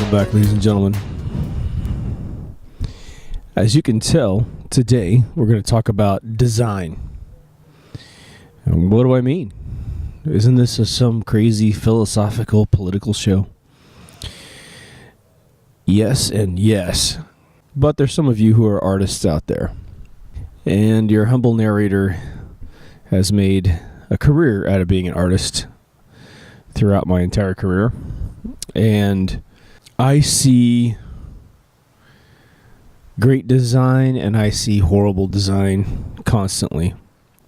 Welcome back, ladies and gentlemen. As you can tell, today we're going to talk about design. And what do I mean? Isn't this some crazy philosophical political show? Yes and yes. But there's some of you who are artists out there. And your humble narrator has made a career out of being an artist throughout my entire career. And I see great design and I see horrible design constantly.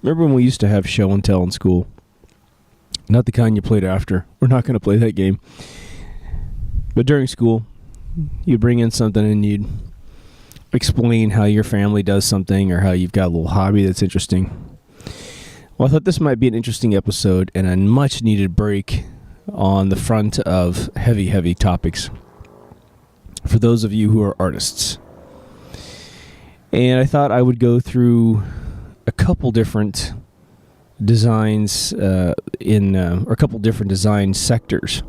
Remember when we used to have show and tell in school? Not the kind you played after. We're not going to play that game. But during school, you'd bring in something and you'd explain how your family does something or how you've got a little hobby that's interesting. Well, I thought this might be an interesting episode and a much needed break on the front of heavy topics for those of you who are artists. And I thought I would go through a couple different designs or a couple different design sectors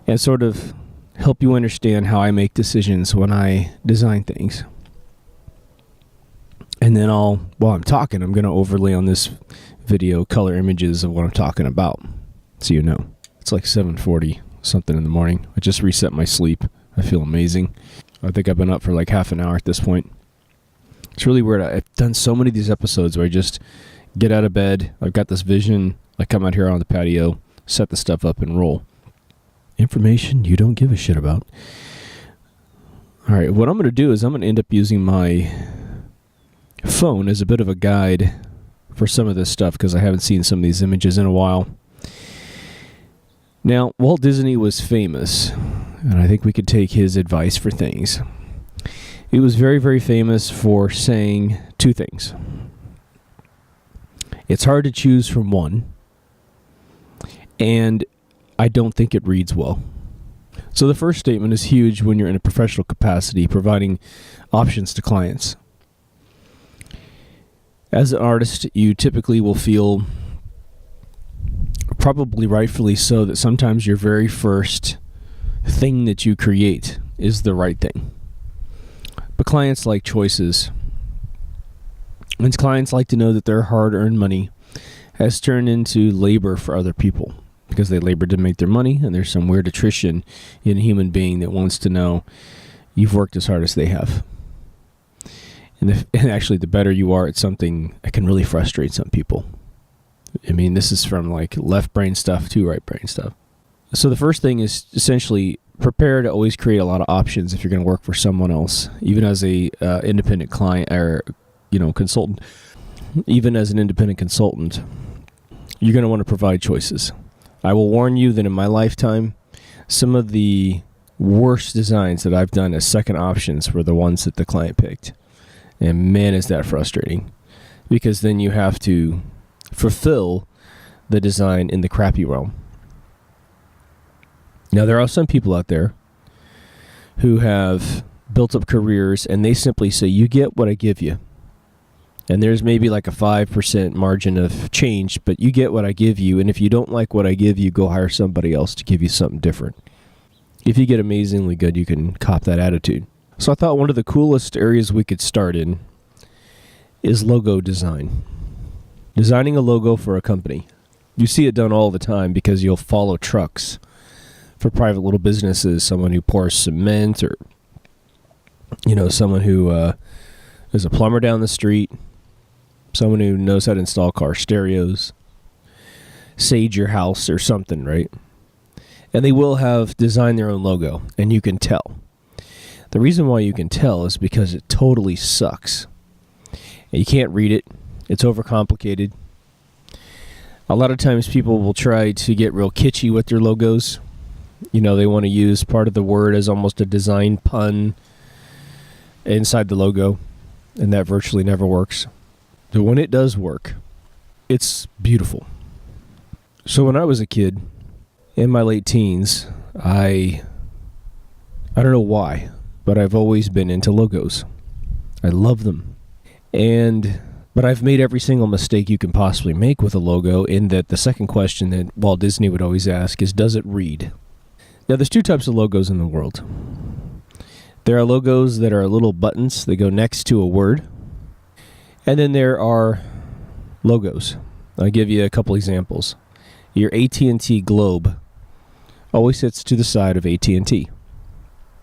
and sort of help you understand how I make decisions when I design things. And then while I'm talking, I'm going to overlay on this video color images of what I'm talking about. So you know, it's like 7:40 something in the morning. I just reset my sleep. I feel amazing. I think I've been up for like half an hour at this point. It's really weird. I've done so many of these episodes where I just get out of bed. I've got this vision. I come out here on the patio, set the stuff up, and roll. Information you don't give a shit about. All right, what I'm going to do is I'm going to end up using my phone as a bit of a guide for some of this stuff because I haven't seen some of these images in a while. Now, Walt Disney was famous, and I think we could take his advice for things. He was very, very famous for saying two things. It's hard to choose from one, and I don't think it reads well. So the first statement is huge when you're in a professional capacity, providing options to clients. As an artist, you typically will feel, probably rightfully so, that sometimes your very first thing that you create is the right thing. But clients like choices. And clients like to know that their hard-earned money has turned into labor for other people because they labored to make their money, and there's some weird attrition in a human being that wants to know you've worked as hard as they have. And actually, the better you are at something, it can really frustrate some people. I mean, this is from like left brain stuff to right brain stuff. So the first thing is essentially prepare to always create a lot of options if you're going to work for someone else, even as a independent client or consultant. Even as an independent consultant, you're going to want to provide choices. I will warn you that in my lifetime, some of the worst designs that I've done as second options were the ones that the client picked. And man, is that frustrating. Because then you have to fulfill the design in the crappy realm. Now, there are some people out there who have built up careers and they simply say, you get what I give you. And there's maybe like a 5% margin of change, but you get what I give you. And if you don't like what I give you, go hire somebody else to give you something different. If you get amazingly good, you can cop that attitude. So I thought one of the coolest areas we could start in is logo design. Designing a logo for a company. You see it done all the time because you'll follow trucks for private little businesses, someone who pours cement or, someone who is a plumber down the street, someone who knows how to install car stereos, sage your house or something, right? And they will have designed their own logo, and you can tell. The reason why you can tell is because it totally sucks. And you can't read it. It's overcomplicated. A lot of times people will try to get real kitschy with their logos. They want to use part of the word as almost a design pun inside the logo, and that virtually never works. But when it does work, it's beautiful. So when I was a kid, in my late teens, I don't know why, but I've always been into logos. I love them. But I've made every single mistake you can possibly make with a logo, in that the second question that Walt Disney would always ask is, does it read? Now, there's two types of logos in the world. There are logos that are little buttons that go next to a word. And then there are logos. I'll give you a couple examples. Your AT&T Globe always sits to the side of AT&T.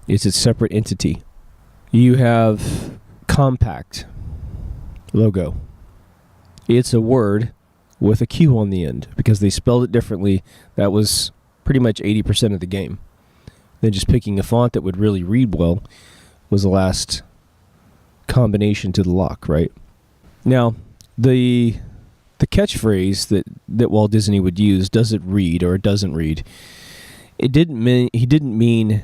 It's a separate entity. You have Compact logo. It's a word with a Q on the end because they spelled it differently. That was pretty much 80% of the game. Then just picking a font that would really read well was the last combination to the lock, right? Now, the catchphrase that Walt Disney would use, does it read or it doesn't read, he didn't mean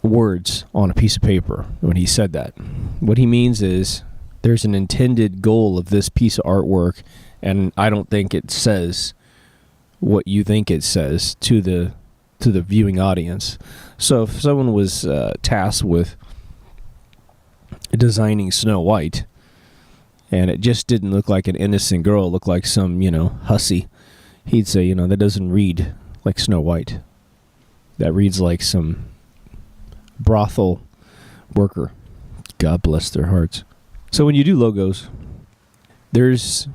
words on a piece of paper when he said that. What he means is there's an intended goal of this piece of artwork, and I don't think it says what you think it says to the viewing audience. So if someone was tasked with designing Snow White, and it just didn't look like an innocent girl, it looked like some, hussy, he'd say, that doesn't read like Snow White. That reads like some brothel worker. God bless their hearts. So when you do logos, there's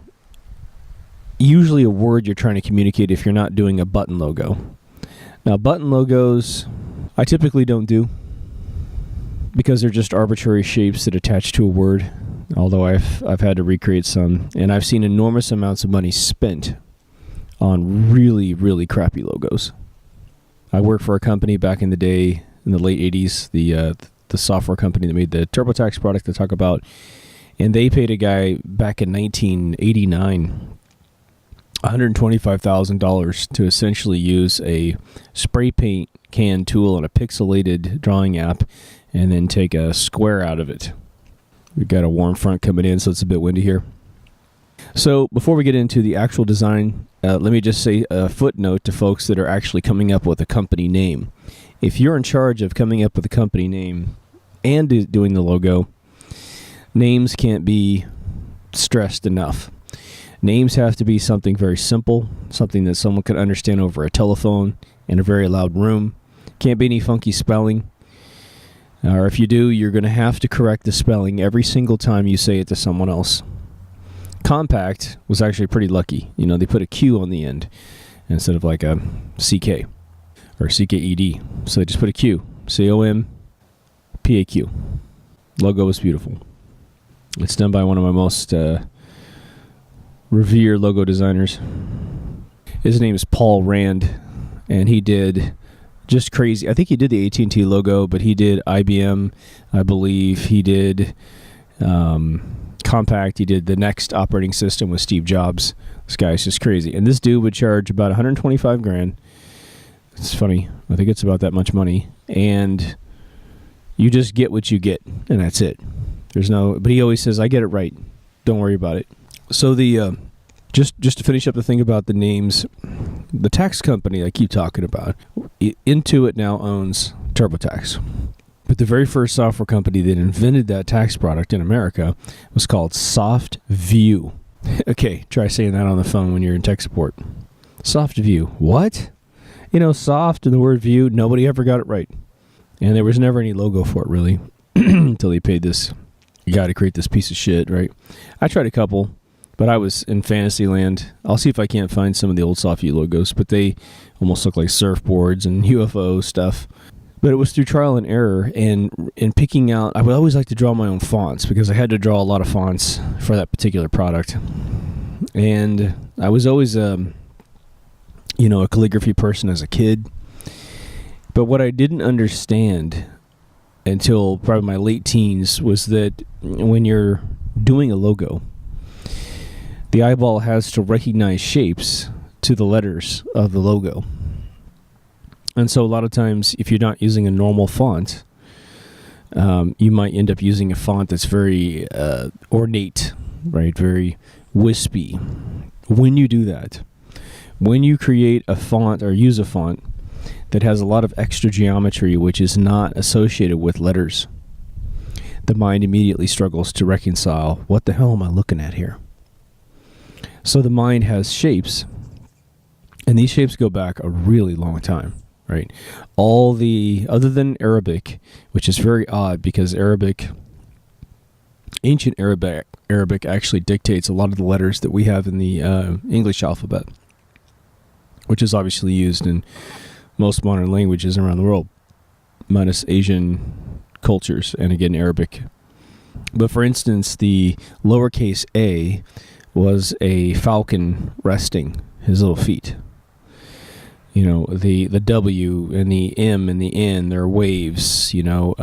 usually a word you're trying to communicate if you're not doing a button logo. Now, button logos, I typically don't do because they're just arbitrary shapes that attach to a word, although I've had to recreate some, and I've seen enormous amounts of money spent on really, really crappy logos. I worked for a company back in the day, in the late 80s, the software company that made the TurboTax product to talk about, and they paid a guy back in 1989 $125,000 to essentially use a spray paint can tool and a pixelated drawing app and then take a square out of it. We've got a warm front coming in, so it's a bit windy here. So before we get into the actual design, let me just say a footnote to folks that are actually coming up with a company name. If you're in charge of coming up with a company name and doing the logo, names can't be stressed enough. Names have to be something very simple, something that someone could understand over a telephone in a very loud room. Can't be any funky spelling. Or if you do, you're going to have to correct the spelling every single time you say it to someone else. Compact was actually pretty lucky. They put a Q on the end instead of like a CK or CKED. So they just put a Q. COMPAQ. Logo was beautiful. It's done by one of my most revered logo designers. His name is Paul Rand, and he did just crazy. I think he did the AT&T logo, but he did IBM, I believe. He did Compact. He did the next operating system with Steve Jobs. This guy's just crazy. And this dude would charge about $125,000. It's funny. I think it's about that much money. And you just get what you get, and that's it. But he always says, I get it right. Don't worry about it. So just to finish up the thing about the names, the tax company I keep talking about, Intuit now owns TurboTax. But the very first software company that invented that tax product in America was called SoftView. Okay, try saying that on the phone when you're in tech support. SoftView. What? Soft and the word view, nobody ever got it right. And there was never any logo for it, really, until they paid this guy to create this piece of shit, right? I tried a couple, but I was in Fantasyland. I'll see if I can't find some of the old SoftView logos, but they almost look like surfboards and UFO stuff. But it was through trial and error and picking out. I would always like to draw my own fonts because I had to draw a lot of fonts for that particular product. And I was always a calligraphy person as a kid. But what I didn't understand until probably my late teens was that when you're doing a logo, the eyeball has to recognize shapes to the letters of the logo. And so a lot of times, if you're not using a normal font, you might end up using a font that's very ornate, right? Very wispy. When you do that, when you create a font or use a font that has a lot of extra geometry which is not associated with letters, the mind immediately struggles to reconcile, what the hell am I looking at here? So the mind has shapes, and these shapes go back a really long time. right? All the, other than Arabic, which is very odd because ancient Arabic actually dictates a lot of the letters that we have in the English alphabet, which is obviously used in most modern languages around the world, minus Asian cultures, and again, Arabic. But for instance, the lowercase a was a falcon resting his little feet. You know, the W and the M and the N, they're waves, you know.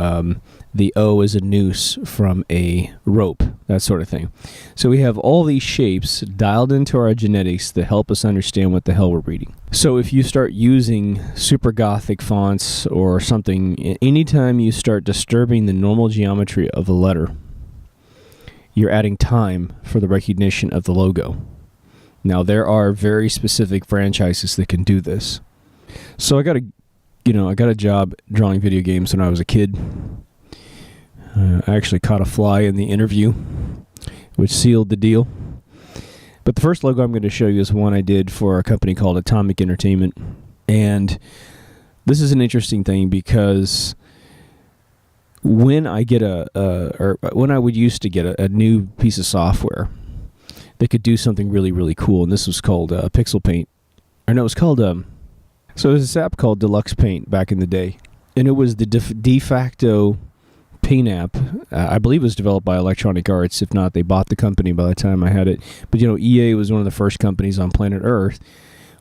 The O is a noose from a rope, that sort of thing. So we have all these shapes dialed into our genetics that help us understand what the hell we're reading. So if you start using super Gothic fonts or something, anytime you start disturbing the normal geometry of a letter, you're adding time for the recognition of the logo. Now, there are very specific franchises that can do this. So I got a job drawing video games when I was a kid. I actually caught a fly in the interview, which sealed the deal. But the first logo I'm going to show you is one I did for a company called Atomic Entertainment. And this is an interesting thing because when I get when I would used to get a new piece of software that could do something really, really cool, and this was called Pixel Paint. Or no, it was called, so there's this app called Deluxe Paint back in the day. And it was the de facto paint app. I believe it was developed by Electronic Arts. If not, they bought the company by the time I had it. But, you know, EA was one of the first companies on planet Earth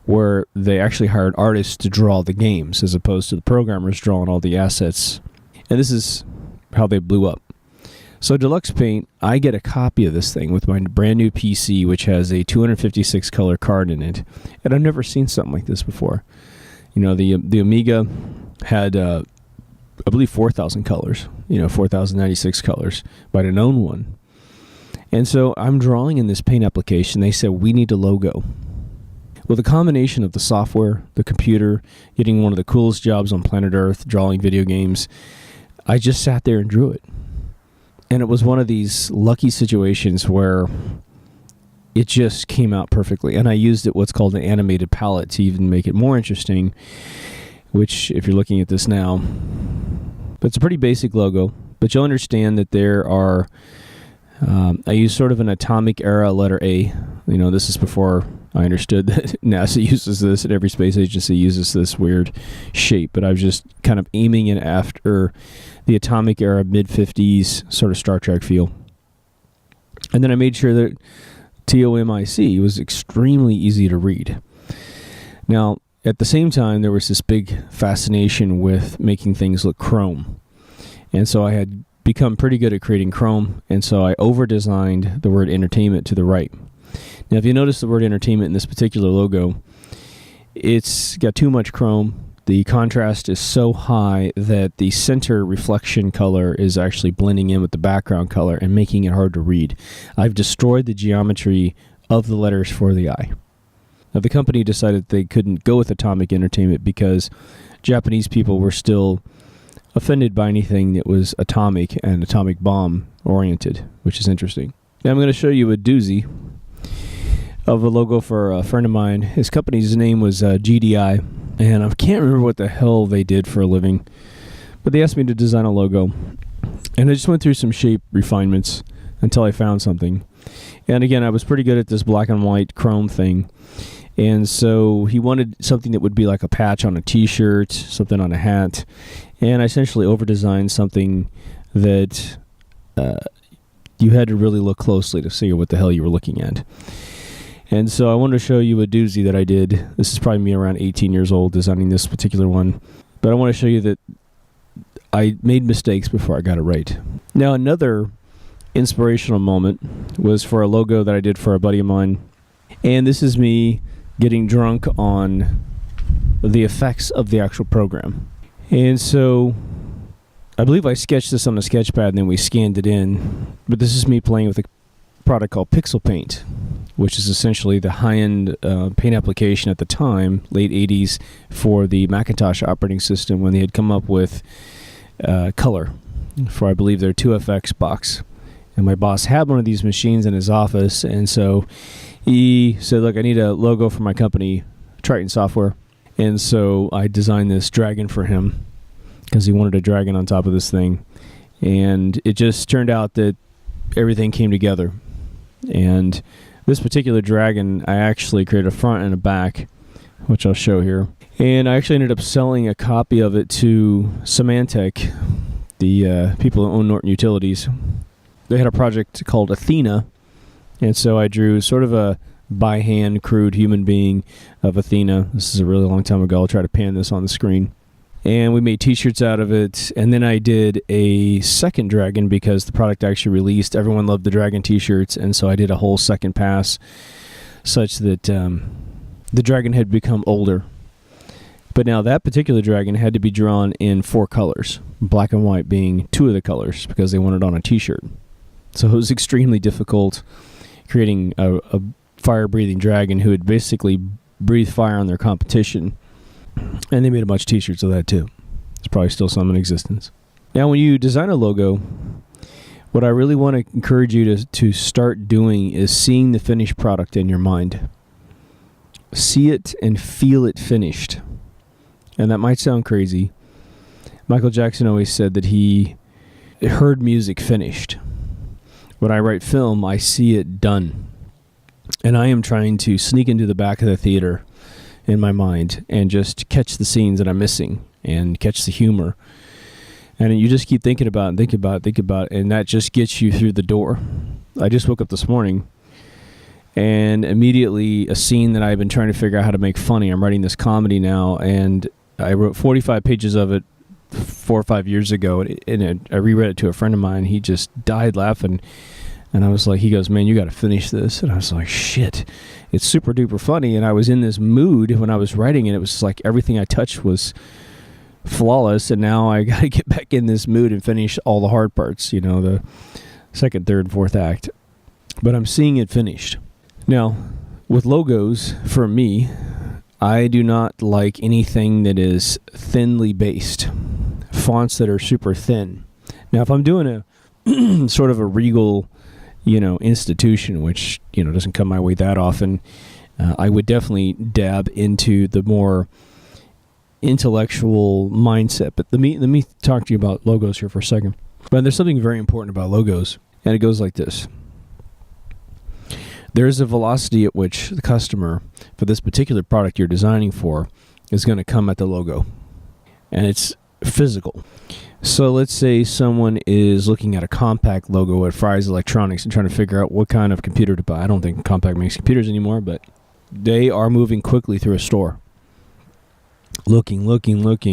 where they actually hired artists to draw the games as opposed to the programmers drawing all the assets. And this is how they blew up. So Deluxe Paint, I get a copy of this thing with my brand new PC, which has a 256 color card in it. And I've never seen something like this before. You know, the Amiga had, I believe, 4,000 colors, 4,096 colors, but I didn't own one. And so I'm drawing in this paint application. They said, we need a logo. Well, the combination of the software, the computer, getting one of the coolest jobs on planet Earth, drawing video games, I just sat there and drew it. And it was one of these lucky situations where it just came out perfectly. And I used what's called an animated palette to even make it more interesting, which, if you're looking at this now, but it's a pretty basic logo. But you'll understand that there are, I use sort of an atomic era letter A. This is before I understood that NASA uses this and every space agency uses this weird shape. But I was just kind of aiming it after the atomic era, mid-50s sort of Star Trek feel. And then I made sure that TOMIC was extremely easy to read. Now, at the same time, there was this big fascination with making things look chrome. And so I had become pretty good at creating chrome, and so I over-designed the word entertainment to the right. Now, if you notice the word entertainment in this particular logo, it's got too much chrome. The contrast is so high that the center reflection color is actually blending in with the background color and making it hard to read. I've destroyed the geometry of the letters for the eye. Now, the company decided they couldn't go with Atomic Entertainment because Japanese people were still offended by anything that was atomic and atomic bomb oriented, which is interesting. Now, I'm going to show you a doozy of a logo for a friend of mine. His company's name was GDI. And I can't remember what the hell they did for a living, but they asked me to design a logo. And I just went through some shape refinements until I found something. And again, I was pretty good at this black and white chrome thing. And so he wanted something that would be like a patch on a t-shirt, something on a hat. And I essentially over-designed something that you had to really look closely to see what the hell you were looking at. And so I wanted to show you a doozy that I did. This is probably me around 18 years old designing this particular one. But I want to show you that I made mistakes before I got it right. Now, another inspirational moment was for a logo that I did for a buddy of mine. And this is me getting drunk on the effects of the actual program. And so I believe I sketched this on a sketch pad and then we scanned it in. But this is me playing with a product called Pixel Paint, which is essentially the high-end paint application at the time, late 80s, for the Macintosh operating system when they had come up with color for, I believe, their 2FX box. And my boss had one of these machines in his office, and so he said, look, I need a logo for my company, Triton Software. And so I designed this dragon for him because he wanted a dragon on top of this thing. And it just turned out that everything came together. And this particular dragon, I actually created a front and a back, which I'll show here. And I actually ended up selling a copy of it to Symantec, the people who own Norton Utilities. They had a project called Athena, and so I drew sort of a by-hand crude human being of Athena. This is a really long time ago. I'll try to pan this on the screen. And we made t-shirts out of it, and then I did a second dragon because the product actually released. Everyone loved the dragon t-shirts, and so I did a whole second pass such that the dragon had become older. But now that particular dragon had to be drawn in 4 colors, black and white being 2 of the colors because they wanted it on a t-shirt. So it was extremely difficult creating a fire-breathing dragon who would basically breathe fire on their competition. And they made a bunch of t-shirts of that too. There's probably still some in existence. Now when you design a logo, what I really want to encourage you to start doing is seeing the finished product in your mind. See it and feel it finished. And that might sound crazy. Michael Jackson always said that he heard music finished. When I write film, I see it done. And I am trying to sneak into the back of the theater in my mind and just catch the scenes that I'm missing and catch the humor. And you just keep thinking about it, and that just gets you through the door. I just woke up this morning and immediately a scene that I've been trying to figure out how to make funny. I'm writing this comedy now, and I wrote 45 pages of it 4 or 5 years ago, and I reread it to a friend of mine. He just died laughing, and I was like, he goes, man, you got to finish this. And I was like, shit, it's super duper funny. And I was in this mood when I was writing it. It was like everything I touched was flawless, and now I got to get back in this mood and finish all the hard parts, the second, third, fourth act. But I'm seeing it finished. Now, with logos, for me, I do not like anything that is thinly based, fonts that are super thin. Now, if I'm doing a sort of a regal, institution, which, doesn't come my way that often, I would definitely dab into the more intellectual mindset. But let me talk to you about logos here for a second. But there's something very important about logos, and it goes like this. There's a velocity at which the customer, for this particular product you're designing for, is going to come at the logo. And it's physical. So let's say someone is looking at a Compaq logo at Fry's Electronics and trying to figure out what kind of computer to buy. I don't think Compaq makes computers anymore, but they are moving quickly through a store. Looking.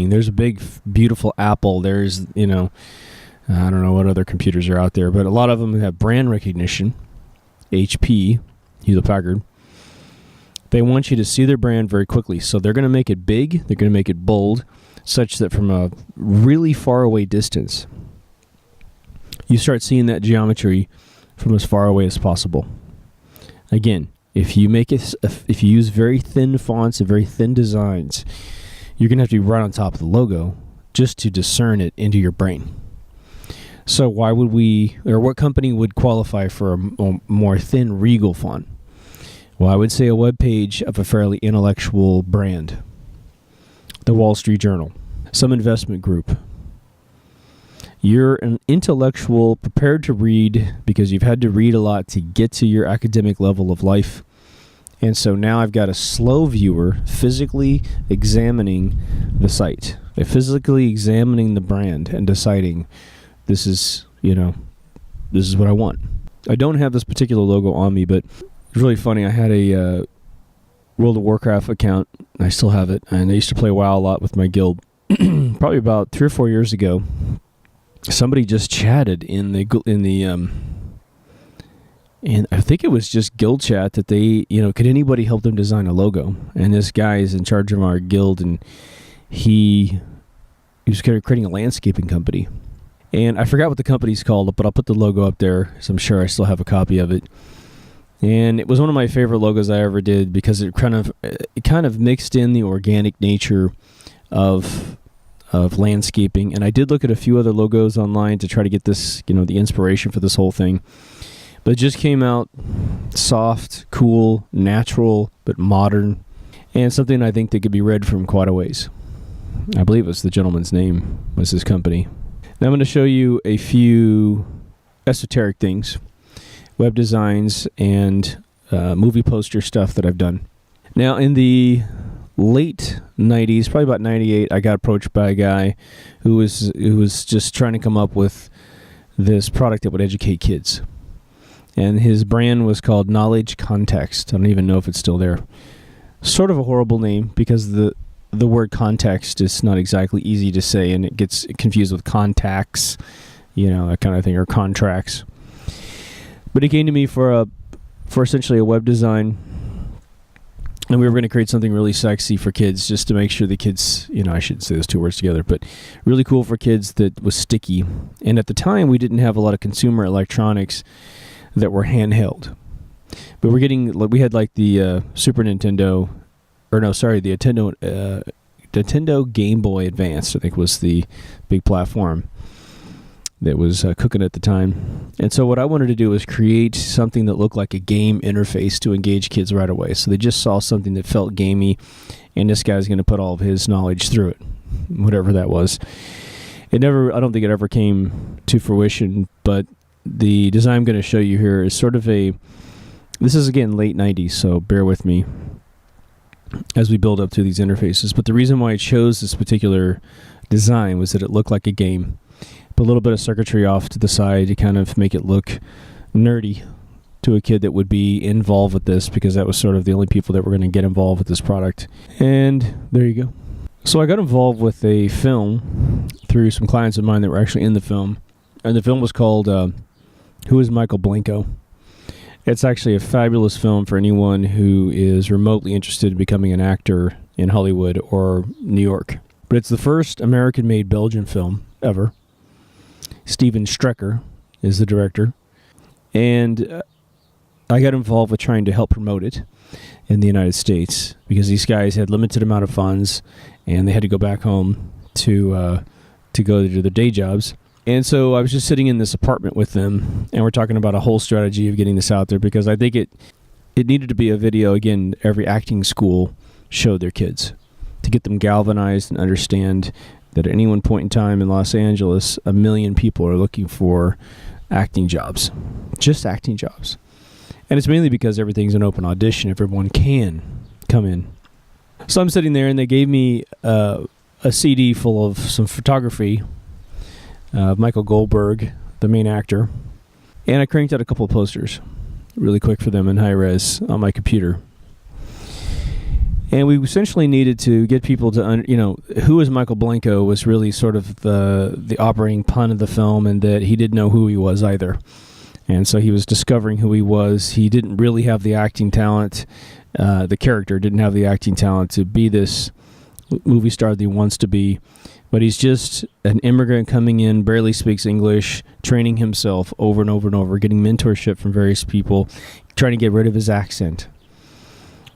There's a big, beautiful Apple. There's, I don't know what other computers are out there, but a lot of them have brand recognition. HP, Hewlett-Packard. They want you to see their brand very quickly. So they're going to make it big. They're going to make it bold, such that from a really far away distance, you start seeing that geometry from as far away as possible. Again, if you use very thin fonts and very thin designs, you're going to have to be right on top of the logo just to discern it into your brain. So why would what company would qualify for a more thin, regal font? Well, I would say a web page of a fairly intellectual brand. The Wall Street Journal, some investment group. You're an intellectual, prepared to read because you've had to read a lot to get to your academic level of life. And so now I've got a slow viewer physically examining the site, physically examining the brand and deciding, this is what I want. I don't have this particular logo on me, but it's really funny. I had a World of Warcraft account. I still have it, and I used to play WoW a lot with my guild. Probably about 3 or 4 years ago, somebody just chatted in I think it was just guild chat that they, could anybody help them design a logo? And this guy is in charge of our guild, and he was creating a landscaping company. And I forgot what the company's called, but I'll put the logo up there, so I'm sure I still have a copy of it. And it was one of my favorite logos I ever did because it kind of mixed in the organic nature of landscaping. And I did look at a few other logos online to try to get this, the inspiration for this whole thing. But it just came out soft, cool, natural, but modern. and something I think that could be read from quite a ways. I believe it's the gentleman's name was his company. Now I'm going to show you a few esoteric things, web designs, and movie poster stuff that I've done. Now, in the late 90s, probably about 98, I got approached by a guy who was just trying to come up with this product that would educate kids. And his brand was called Knowledge Context. I don't even know if it's still there. Sort of a horrible name because the word context is not exactly easy to say, and it gets confused with contacts, that kind of thing, or contracts. But he came to me for essentially a web design, and we were going to create something really sexy for kids, just to make sure the kids, I shouldn't say those two words together, but really cool for kids that was sticky. And at the time, we didn't have a lot of consumer electronics that were handheld. But we had like the Super Nintendo, the Nintendo Game Boy Advance, I think was the big platform that was cooking at the time. And so what I wanted to do was create something that looked like a game interface to engage kids right away. So they just saw something that felt gamey, and this guy's going to put all of his knowledge through it, whatever that was. I don't think it ever came to fruition, but the design I'm going to show you here is sort of this is again late 90s, so bear with me as we build up to these interfaces. But the reason why I chose this particular design was that it looked like a game. Put a little bit of circuitry off to the side to kind of make it look nerdy to a kid that would be involved with this, because that was sort of the only people that were going to get involved with this product. And there you go. So I got involved with a film through some clients of mine that were actually in the film. And the film was called Who is Michael Blanco? It's actually a fabulous film for anyone who is remotely interested in becoming an actor in Hollywood or New York. But it's the first American-made Belgian film ever. Steven Strecker is the director. And I got involved with trying to help promote it in the United States, because these guys had limited amount of funds and they had to go back home to go to their day jobs. And so I was just sitting in this apartment with them, and we're talking about a whole strategy of getting this out there, because I think it needed to be a video, again, every acting school showed their kids, to get them galvanized and understand that at any one point in time in Los Angeles, 1 million people are looking for acting jobs, just acting jobs. And it's mainly because everything's an open audition. Everyone can come in. So I'm sitting there, and they gave me a CD full of some photography, Michael Goldberg, the main actor, and I cranked out a couple of posters really quick for them in high res on my computer. And we essentially needed to get people to, who is Michael Blanco was really sort of the operating pun of the film, and that he didn't know who he was either. And so he was discovering who he was. He didn't really have the acting talent. The character didn't have the acting talent to be this movie star that he wants to be. But he's just an immigrant coming in, barely speaks English, training himself over and over and over, getting mentorship from various people, trying to get rid of his accent.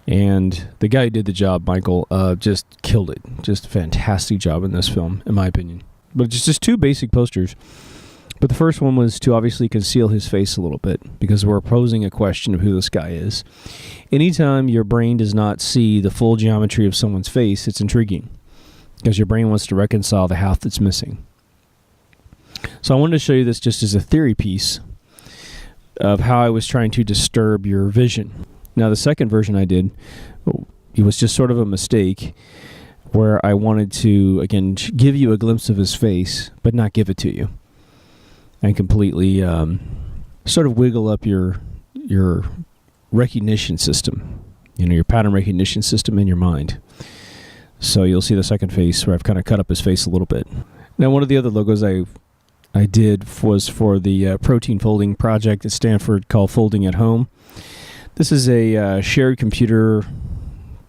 And the guy who did the job, Michael, just killed it. Just a fantastic job in this film, in my opinion. But it's just two basic posters. But the first one was to obviously conceal his face a little bit, because we're posing a question of who this guy is. Anytime your brain does not see the full geometry of someone's face, it's intriguing, because your brain wants to reconcile the half that's missing. So I wanted to show you this just as a theory piece of how I was trying to disturb your vision. Now, the second version I did, it was just sort of a mistake, where I wanted to, again, give you a glimpse of his face, but not give it to you, and completely sort of wiggle up your recognition system, your pattern recognition system in your mind. So you'll see the second face where I've kind of cut up his face a little bit. Now, one of the other logos I did was for the protein folding project at Stanford called Folding at Home. This is a shared computer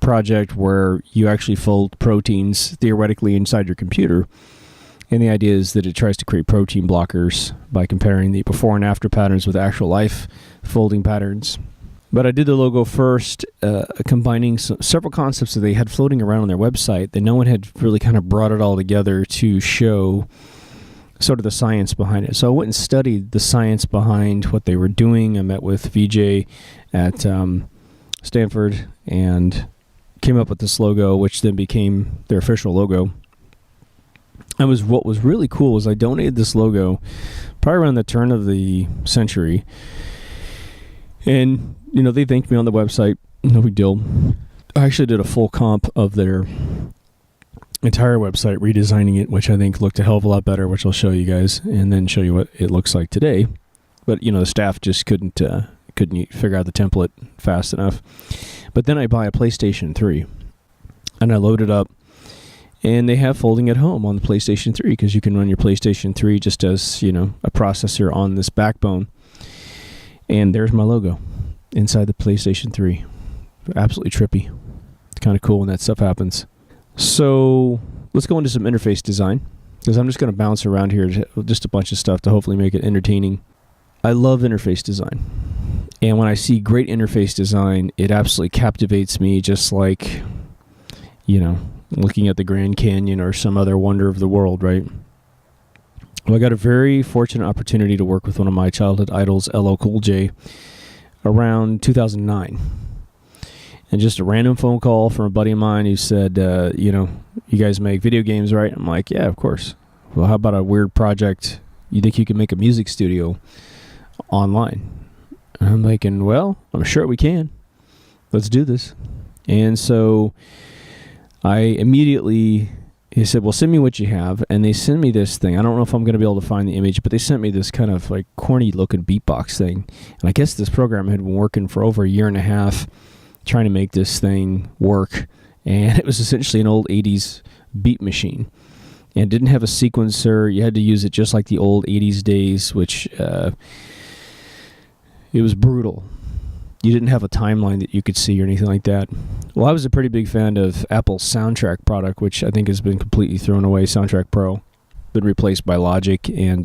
project where you actually fold proteins theoretically inside your computer. And the idea is that it tries to create protein blockers by comparing the before and after patterns with actual life folding patterns. But I did the logo first, combining several concepts that they had floating around on their website that no one had really kind of brought it all together to show sort of the science behind it. So I went and studied the science behind what they were doing. I met with VJ at Stanford and came up with this logo, which then became their official logo. What was really cool was I donated this logo probably around the turn of the century. And, they thanked me on the website. No big deal. I actually did a full comp of their entire website, redesigning it, which I think looked a hell of a lot better, which I'll show you guys, and then show you what it looks like today. But, the staff just couldn't figure out the template fast enough. But then I buy a PlayStation 3, and I load it up, and they have folding at home on the PlayStation 3, because you can run your PlayStation 3 just as, a processor on this backbone. And there's my logo inside the PlayStation 3. Absolutely trippy. It's kind of cool when that stuff happens. So let's go into some interface design, because I'm just going to bounce around here just a bunch of stuff to hopefully make it entertaining. I love interface design. And when I see great interface design, it absolutely captivates me, just like, looking at the Grand Canyon or some other wonder of the world, right? Well, I got a very fortunate opportunity to work with one of my childhood idols, LL Cool J, around 2009. And just a random phone call from a buddy of mine who said, you guys make video games, right? I'm like, yeah, of course. Well, how about a weird project? You think you can make a music studio online? And I'm thinking, well, I'm sure we can. Let's do this. And so he said, well, send me what you have. And they sent me this thing. I don't know if I'm going to be able to find the image, but they sent me this kind of like corny looking beatbox thing. And I guess this program had been working for over a year and a half, trying to make this thing work. And it was essentially an old 80s beat machine. And it didn't have a sequencer. You had to use it just like the old 80s days, which it was brutal. You didn't have a timeline that you could see or anything like that. Well, I was a pretty big fan of Apple's Soundtrack product, which I think has been completely thrown away, Soundtrack Pro. Been replaced by Logic and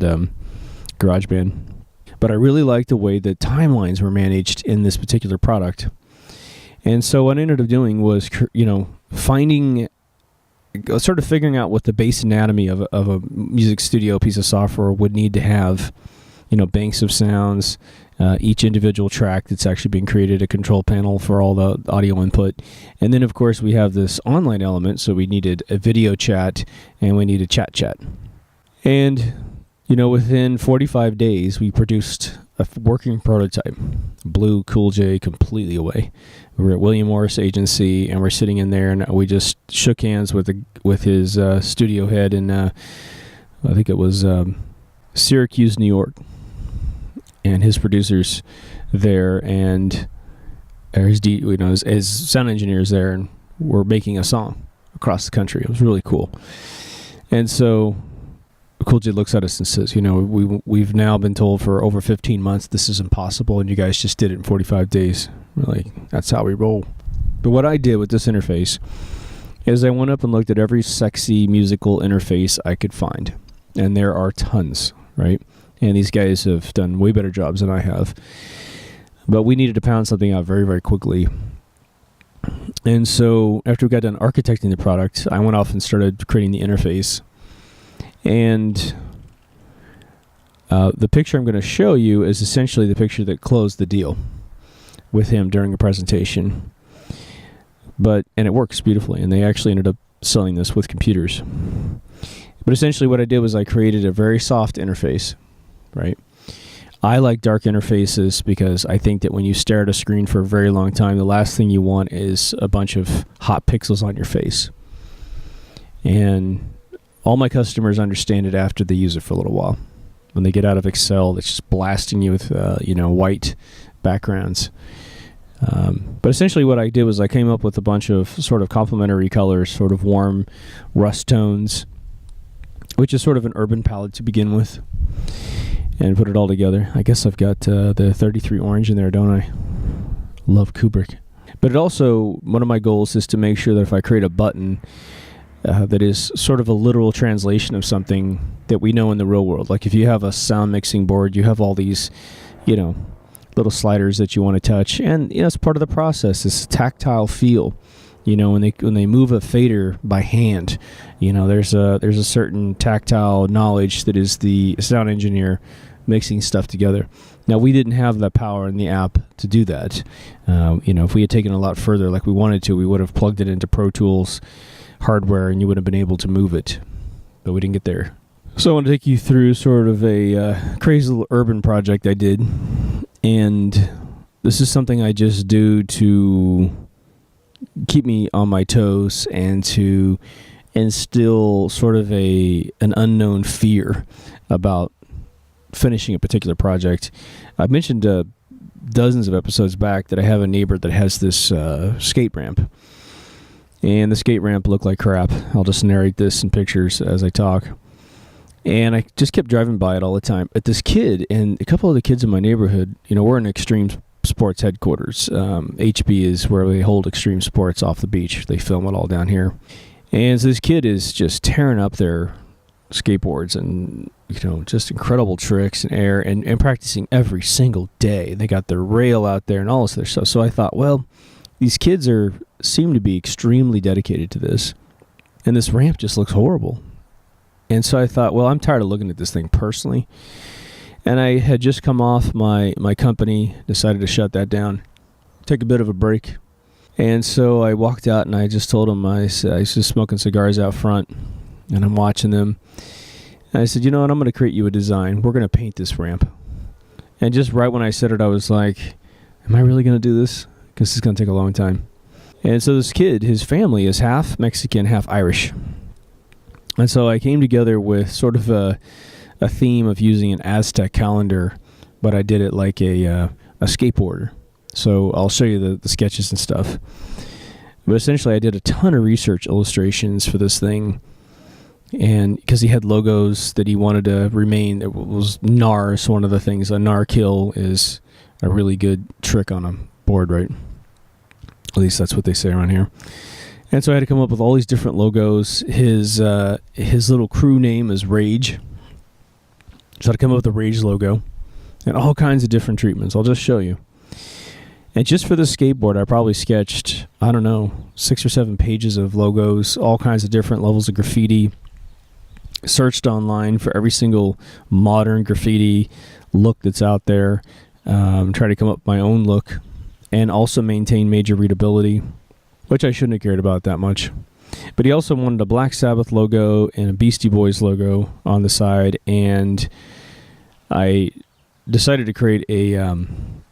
GarageBand. But I really liked the way the timelines were managed in this particular product. And so what I ended up doing was, figuring out what the base anatomy of a music studio piece of software would need to have, banks of sounds, each individual track that's actually being created, a control panel for all the audio input. And then, of course, we have this online element, so we needed a video chat and we needed chat. And, within 45 days, we produced a working prototype. Blew Cool J completely away. We were at William Morris Agency, and we're sitting in there, and we just shook hands with his studio head in, I think it was Syracuse, New York, and his producers there, and his sound engineers there, and we're making a song across the country. It was really cool. And so Cool J looks at us and says, we've now been told for over 15 months this is impossible, and you guys just did it in 45 days. We're like, that's how we roll. But what I did with this interface is I went up and looked at every sexy musical interface I could find. And there are tons, right? And these guys have done way better jobs than I have. But we needed to pound something out very, very quickly. And so after we got done architecting the product, I went off and started creating the interface. And the picture I'm going to show you is essentially the picture that closed the deal with him during a presentation. And it works beautifully, and they actually ended up selling this with computers. But essentially what I did was I created a very soft interface, right? I like dark interfaces because I think that when you stare at a screen for a very long time, the last thing you want is a bunch of hot pixels on your face. And all my customers understand it after they use it for a little while. When they get out of Excel, it's just blasting you with, white backgrounds. But essentially what I did was I came up with a bunch of sort of complementary colors, sort of warm rust tones, which is sort of an urban palette to begin with, and put it all together. I guess I've got the 33 orange in there, don't I? Love Kubrick. But it also, one of my goals is to make sure that if I create a button that is sort of a literal translation of something that we know in the real world. Like if you have a sound mixing board, you have all these, little sliders that you want to touch, and it's part of the process. This tactile feel, when they move a fader by hand, there's a certain tactile knowledge that is the sound engineer mixing stuff together. Now, we didn't have that power in the app to do that. If we had taken it a lot further like we wanted to, we would have plugged it into Pro Tools hardware and you would have been able to move it. But we didn't get there. So I want to take you through sort of a crazy little urban project I did. And this is something I just do to keep me on my toes and to instill sort of an unknown fear about finishing a particular project. I mentioned dozens of episodes back that I have a neighbor that has this skate ramp. And the skate ramp looked like crap. I'll just narrate this in pictures as I talk. And I just kept driving by it all the time. But this kid and a couple of the kids in my neighborhood, we're in extreme sports headquarters. HB is where they hold extreme sports off the beach. They film it all down here. And so this kid is just tearing up their skateboards and, just incredible tricks and air and practicing every single day. They got their rail out there and all this other stuff. So I thought, well, these kids seem to be extremely dedicated to this. And this ramp just looks horrible. And so I thought, well, I'm tired of looking at this thing personally. And I had just come off my company, decided to shut that down, take a bit of a break. And so I walked out and I just told them, I was just smoking cigars out front and I'm watching them. And I said, you know what, I'm going to create you a design. We're going to paint this ramp. And just right when I said it, I was like, am I really going to do this? Because it's going to take a long time. And so this kid, his family is half Mexican, half Irish. And so I came together with sort of a theme of using an Aztec calendar, but I did it like a skateboarder. So I'll show you the sketches and stuff. But essentially I did a ton of research illustrations for this thing. And because he had logos that he wanted to remain, it was NARS, one of the things. A NAR kill is a really good trick on a board, right? At least that's what they say around here. And so I had to come up with all these different logos. His little crew name is Rage. So I had to come up with a Rage logo and all kinds of different treatments. I'll just show you. And just for the skateboard, I probably sketched, 6 or 7 pages of logos, all kinds of different levels of graffiti. Searched online for every single modern graffiti look that's out there. Try to come up with my own look and also maintain major readability, which I shouldn't have cared about that much. But he also wanted a Black Sabbath logo and a Beastie Boys logo on the side, and I decided to create a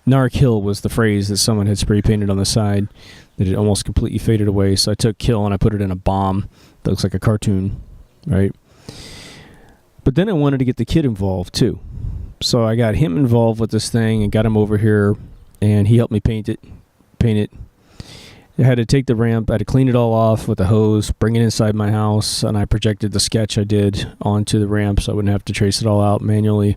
NAR kill was the phrase that someone had spray painted on the side that had almost completely faded away. So I took kill and I put it in a bomb that looks like a cartoon, right? But then I wanted to get the kid involved too. So I got him involved with this thing and got him over here, and he helped me paint it. I had to take the ramp, I had to clean it all off with a hose, bring it inside my house, and I projected the sketch I did onto the ramp so I wouldn't have to trace it all out manually,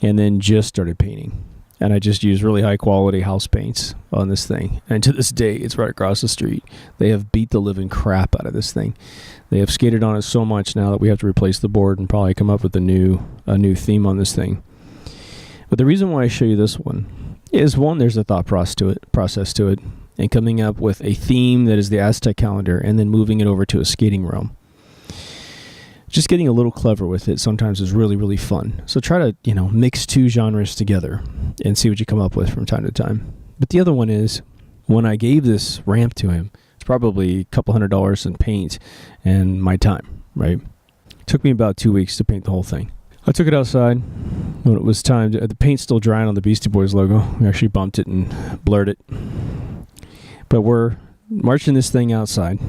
and then just started painting. And I just used really high quality house paints on this thing. And to this day, it's right across the street. They have beat the living crap out of this thing. They have skated on it so much now that we have to replace the board and probably come up with a new theme on this thing. But the reason why I show you this one is, one, there's a thought process to it, and coming up with a theme that is the Aztec calendar and then moving it over to a skating realm. Just getting a little clever with it sometimes is really, really fun. So try to, mix 2 genres together and see what you come up with from time to time. But the other one is, when I gave this ramp to him, it's probably a couple $100 in paint and my time, right? It took me about 2 weeks to paint the whole thing. I took it outside when it was time. The paint's still drying on the Beastie Boys logo. We actually bumped it and blurred it. But we're marching this thing outside.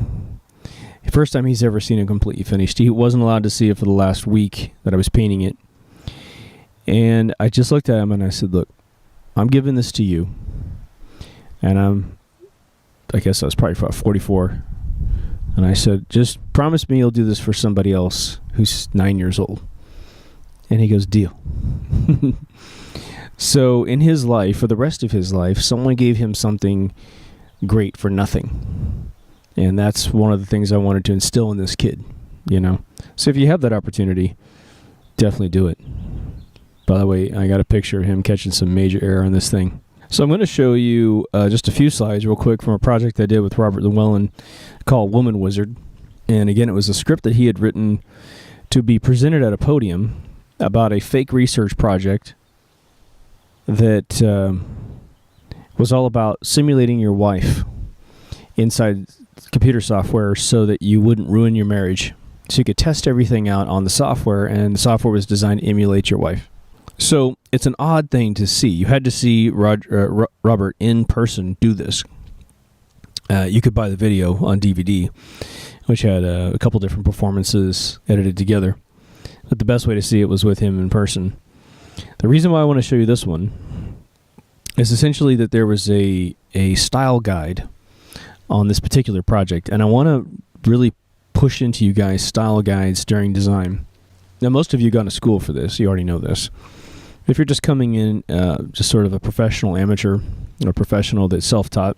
First time he's ever seen it completely finished. He wasn't allowed to see it for the last week that I was painting it. And I just looked at him and I said, look, I'm giving this to you. And I guess I was probably about 44. And I said, just promise me you'll do this for somebody else who's 9 years old. And he goes, deal. So in his life, for the rest of his life, someone gave him something great for nothing. And that's one of the things I wanted to instill in this kid, So if you have that opportunity, definitely do it. By the way, I got a picture of him catching some major air on this thing. So I'm going to show you just a few slides real quick from a project I did with Robert Llewellyn called Woman Wizard. And again, it was a script that he had written to be presented at a podium about a fake research project that was all about simulating your wife inside computer software so that you wouldn't ruin your marriage. So you could test everything out on the software, and the software was designed to emulate your wife. So it's an odd thing to see. You had to see Robert in person do this. You could buy the video on DVD, which had a couple different performances edited together. But the best way to see it was with him in person. The reason why I want to show you this one is essentially that there was a style guide on this particular project, and I want to really push into you guys style guides during design. Now, most of you gone to school for this. You already know this. If you're just coming in, just sort of a professional amateur or professional that's self-taught,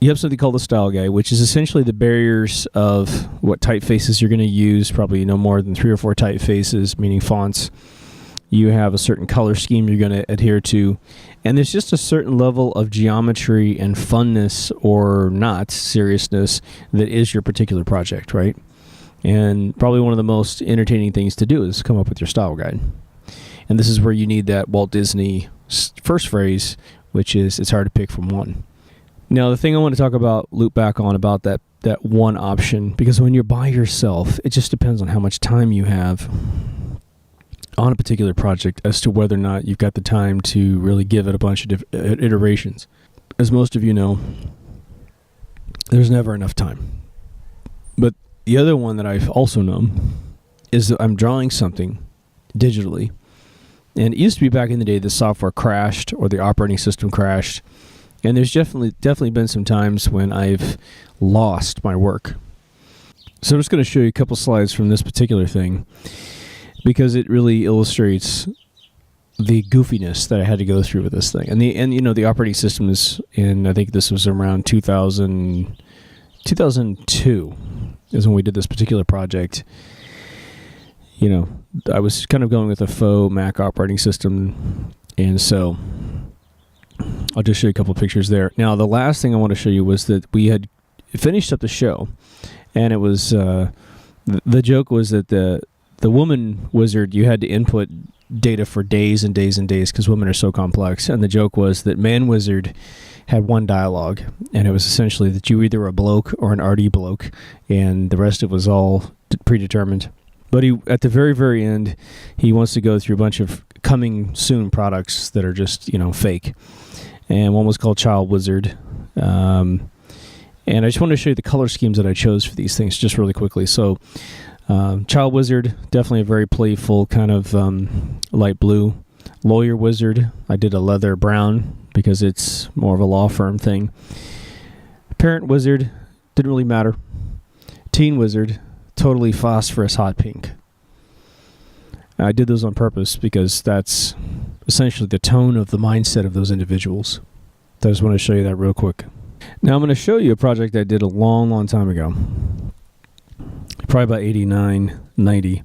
you have something called the style guide, which is essentially the barriers of what typefaces you're going to use, probably no more than 3 or 4 typefaces, meaning fonts. You have a certain color scheme you're going to adhere to, and there's just a certain level of geometry and funness or not, seriousness, that is your particular project, right? And probably one of the most entertaining things to do is come up with your style guide. And this is where you need that Walt Disney first phrase, which is, it's hard to pick from one. Now, the thing I want to talk about, loop back on about that one option, because when you're by yourself, it just depends on how much time you have on a particular project as to whether or not you've got the time to really give it a bunch of iterations. As most of you know, there's never enough time. But the other one that I've also known is that I'm drawing something digitally. And it used to be back in the day the software crashed or the operating system crashed. And there's definitely been some times when I've lost my work. So I'm just going to show you a couple slides from this particular thing because it really illustrates the goofiness that I had to go through with this thing. And you know, the operating system is in, I think this was around 2002 is when we did this particular project. You know, I was kind of going with a faux Mac operating system, and so I'll just show you a couple of pictures there. Now, the last thing I want to show you was that we had finished up the show, and it was the joke was that the woman wizard, you had to input data for days and days and days because women are so complex, and the joke was that man wizard had one dialogue, and it was essentially that you were either a bloke or an arty bloke, and the rest of it was all predetermined. But he, at the very, very end, he wants to go through a bunch of coming soon products that are just, you know, fake. And one was called Child Wizard. And I just want to show you the color schemes that I chose for these things just really quickly. So Child Wizard, definitely a very playful kind of light blue. Lawyer Wizard, I did a leather brown because it's more of a law firm thing. Parent Wizard, didn't really matter. Teen Wizard, totally phosphorus hot pink. I did those on purpose because that's essentially the tone of the mindset of those individuals. So I just want to show you that real quick. Now I'm going to show you a project I did a long, long time ago. Probably about 89, 90.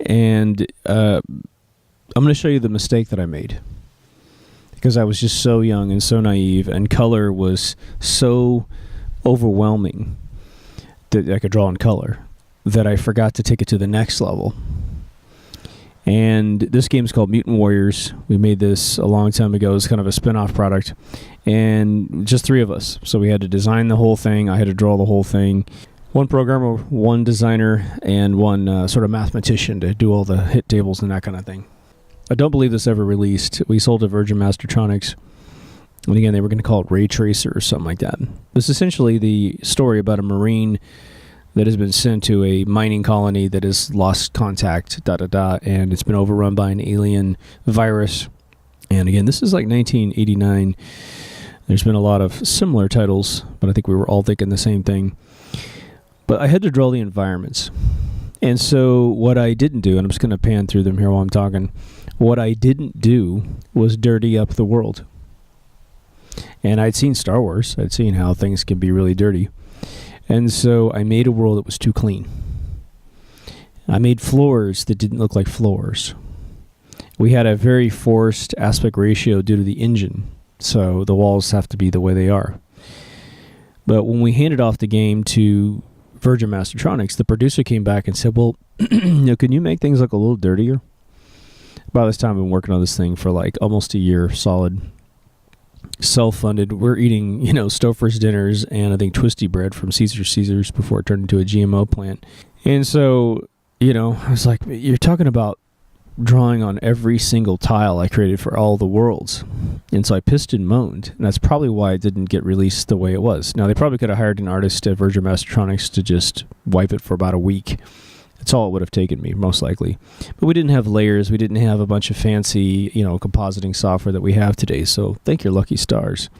And I'm going to show you the mistake that I made. Because I was just so young and so naive, and color was so overwhelming that I could draw in color, that I forgot to take it to the next level. And this game is called Mutant Warriors. We made this a long time ago. It's kind of a spin-off product. And just 3 of us. So we had to design the whole thing. I had to draw the whole thing. 1 programmer, 1 designer, and 1 sort of mathematician to do all the hit tables and that kind of thing. I don't believe this ever released. We sold to Virgin Mastertronics. And again, they were going to call it Ray Tracer or something like that. This is essentially the story about a Marine that has been sent to a mining colony that has lost contact, and it's been overrun by an alien virus. And again, this is like 1989. There's been a lot of similar titles, but I think we were all thinking the same thing. But I had to draw the environments. And so what I didn't do, and I'm just going to pan through them here while I'm talking, what I didn't do was dirty up the world. And I'd seen Star Wars. I'd seen how things can be really dirty. And so I made a world that was too clean. I made floors that didn't look like floors. We had a very forced aspect ratio due to the engine, so the walls have to be the way they are. But when we handed off the game to Virgin Mastertronics, the producer came back and said, well, can you make things look a little dirtier? By this time, I've been working on this thing for like almost a year solid. Self-funded. We're eating, Stouffer's dinners and I think Twisty bread from Caesar's before it turned into a GMO plant. And so, I was like, you're talking about drawing on every single tile I created for all the worlds. And so I pissed and moaned. And that's probably why it didn't get released the way it was. Now, they probably could have hired an artist at Virgin Mastertronics to just wipe it for about a week. That's all it would have taken me, most likely. But we didn't have layers. We didn't have a bunch of fancy, compositing software that we have today. So thank your lucky stars.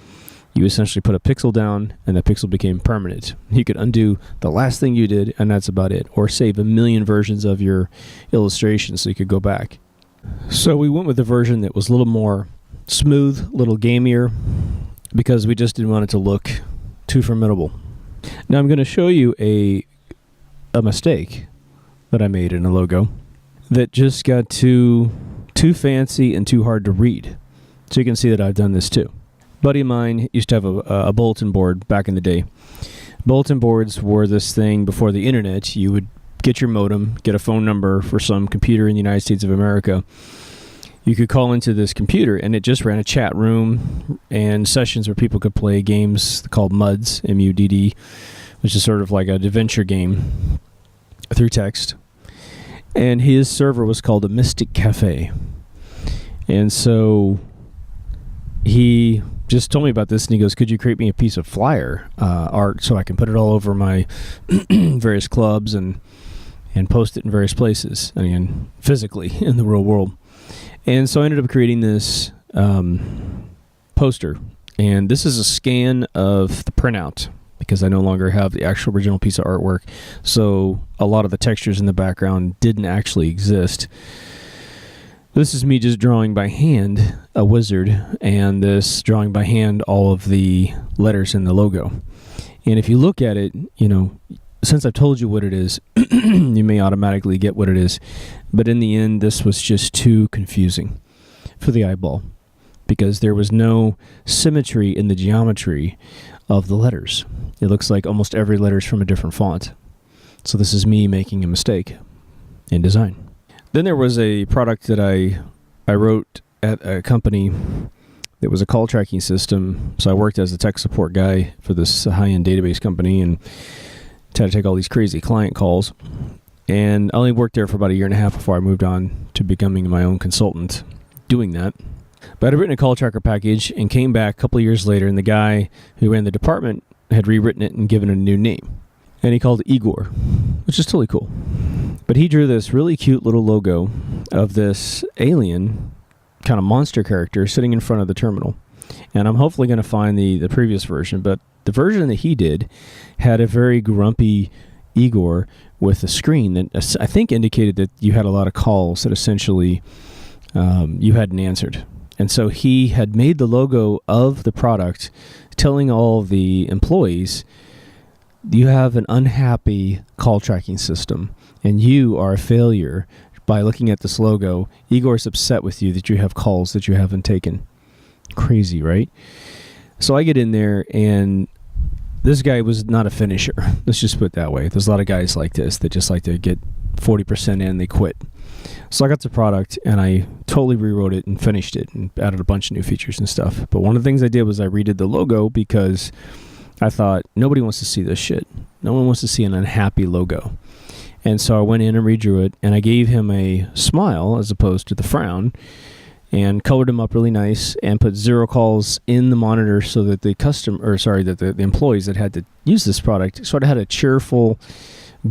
You essentially put a pixel down, and that pixel became permanent. You could undo the last thing you did, and that's about it. Or save a million versions of your illustration so you could go back. So we went with a version that was a little more smooth, a little gamier, because we just didn't want it to look too formidable. Now I'm going to show you a mistake that I made in a logo that just got too fancy and too hard to read. So you can see that I've done this too. A buddy of mine used to have a bulletin board back in the day. Bulletin boards were this thing before the internet. You would get your modem, get a phone number for some computer in the United States of America. You could call into this computer, and it just ran a chat room and sessions where people could play games called MUDs, M-U-D-D, which is sort of like an adventure game through text. And his server was called a Mystic Cafe. And so he just told me about this, and he goes, could you create me a piece of flyer art so I can put it all over my various clubs and post it in various places, physically in the real world. And so I ended up creating this poster. And this is a scan of the printout, because I no longer have the actual original piece of artwork. So a lot of the textures in the background didn't actually exist. This is me just drawing by hand a wizard, and this drawing by hand all of the letters in the logo. And if you look at it, since I've told you what it is, you may automatically get what it is. But in the end, this was just too confusing for the eyeball, because there was no symmetry in the geometry of the letters. It looks like almost every letter is from a different font. So this is me making a mistake in design. Then there was a product that I wrote at a company that was a call tracking system. So I worked as a tech support guy for this high-end database company and had to take all these crazy client calls. And I only worked there for about a year and a half before I moved on to becoming my own consultant doing that. But I'd written a call tracker package and came back a couple of years later, and the guy who ran the department had rewritten it and given it a new name. And he called it Igor, which is totally cool. But he drew this really cute little logo of this alien kind of monster character sitting in front of the terminal. And I'm hopefully going to find the previous version, but the version that he did had a very grumpy Igor with a screen that I think indicated that you had a lot of calls that essentially you hadn't answered. And so he had made the logo of the product telling all the employees, you have an unhappy call tracking system and you are a failure. By looking at this logo, Igor's upset with you that you have calls that you haven't taken. Crazy, right? So I get in there, and this guy was not a finisher. Let's just put it that way. There's a lot of guys like this that just like to get 40% in, they quit. So I got the product, and I totally rewrote it and finished it and added a bunch of new features and stuff. But one of the things I did was I redid the logo because I thought, nobody wants to see this shit. No one wants to see an unhappy logo. And so I went in and redrew it, and I gave him a smile as opposed to the frown, and colored him up really nice, and put 0 calls in the monitor so that the the employees that had to use this product sort of had a cheerful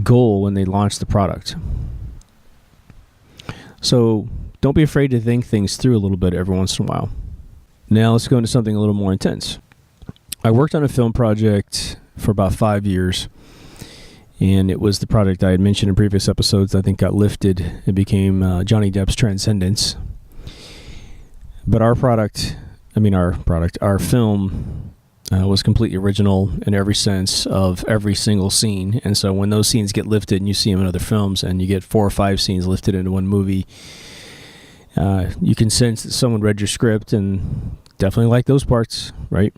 goal when they launched the product. So don't be afraid to think things through a little bit every once in a while. Now let's go into something a little more intense. I worked on a film project for about 5 years. And it was the product I had mentioned in previous episodes. I think got lifted. It became Johnny Depp's Transcendence. But our film was completely original in every sense of every single scene. And so when those scenes get lifted and you see them in other films and you get 4 or 5 scenes lifted into one movie, you can sense that someone read your script and definitely liked those parts, right?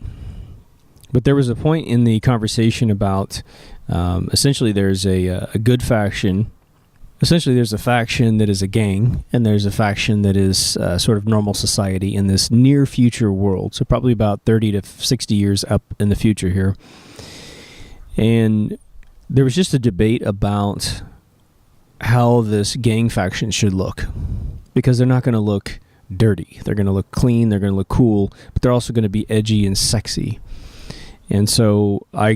But there was a point in the conversation about essentially there's a good faction Essentially, there's a faction that is a gang, and there's a faction that is sort of normal society in this near future world. So probably about 30 to 60 years up in the future here. And there was just a debate about how this gang faction should look, because they're not going to look dirty. They're going to look clean. They're going to look cool, but they're also going to be edgy and sexy. And so I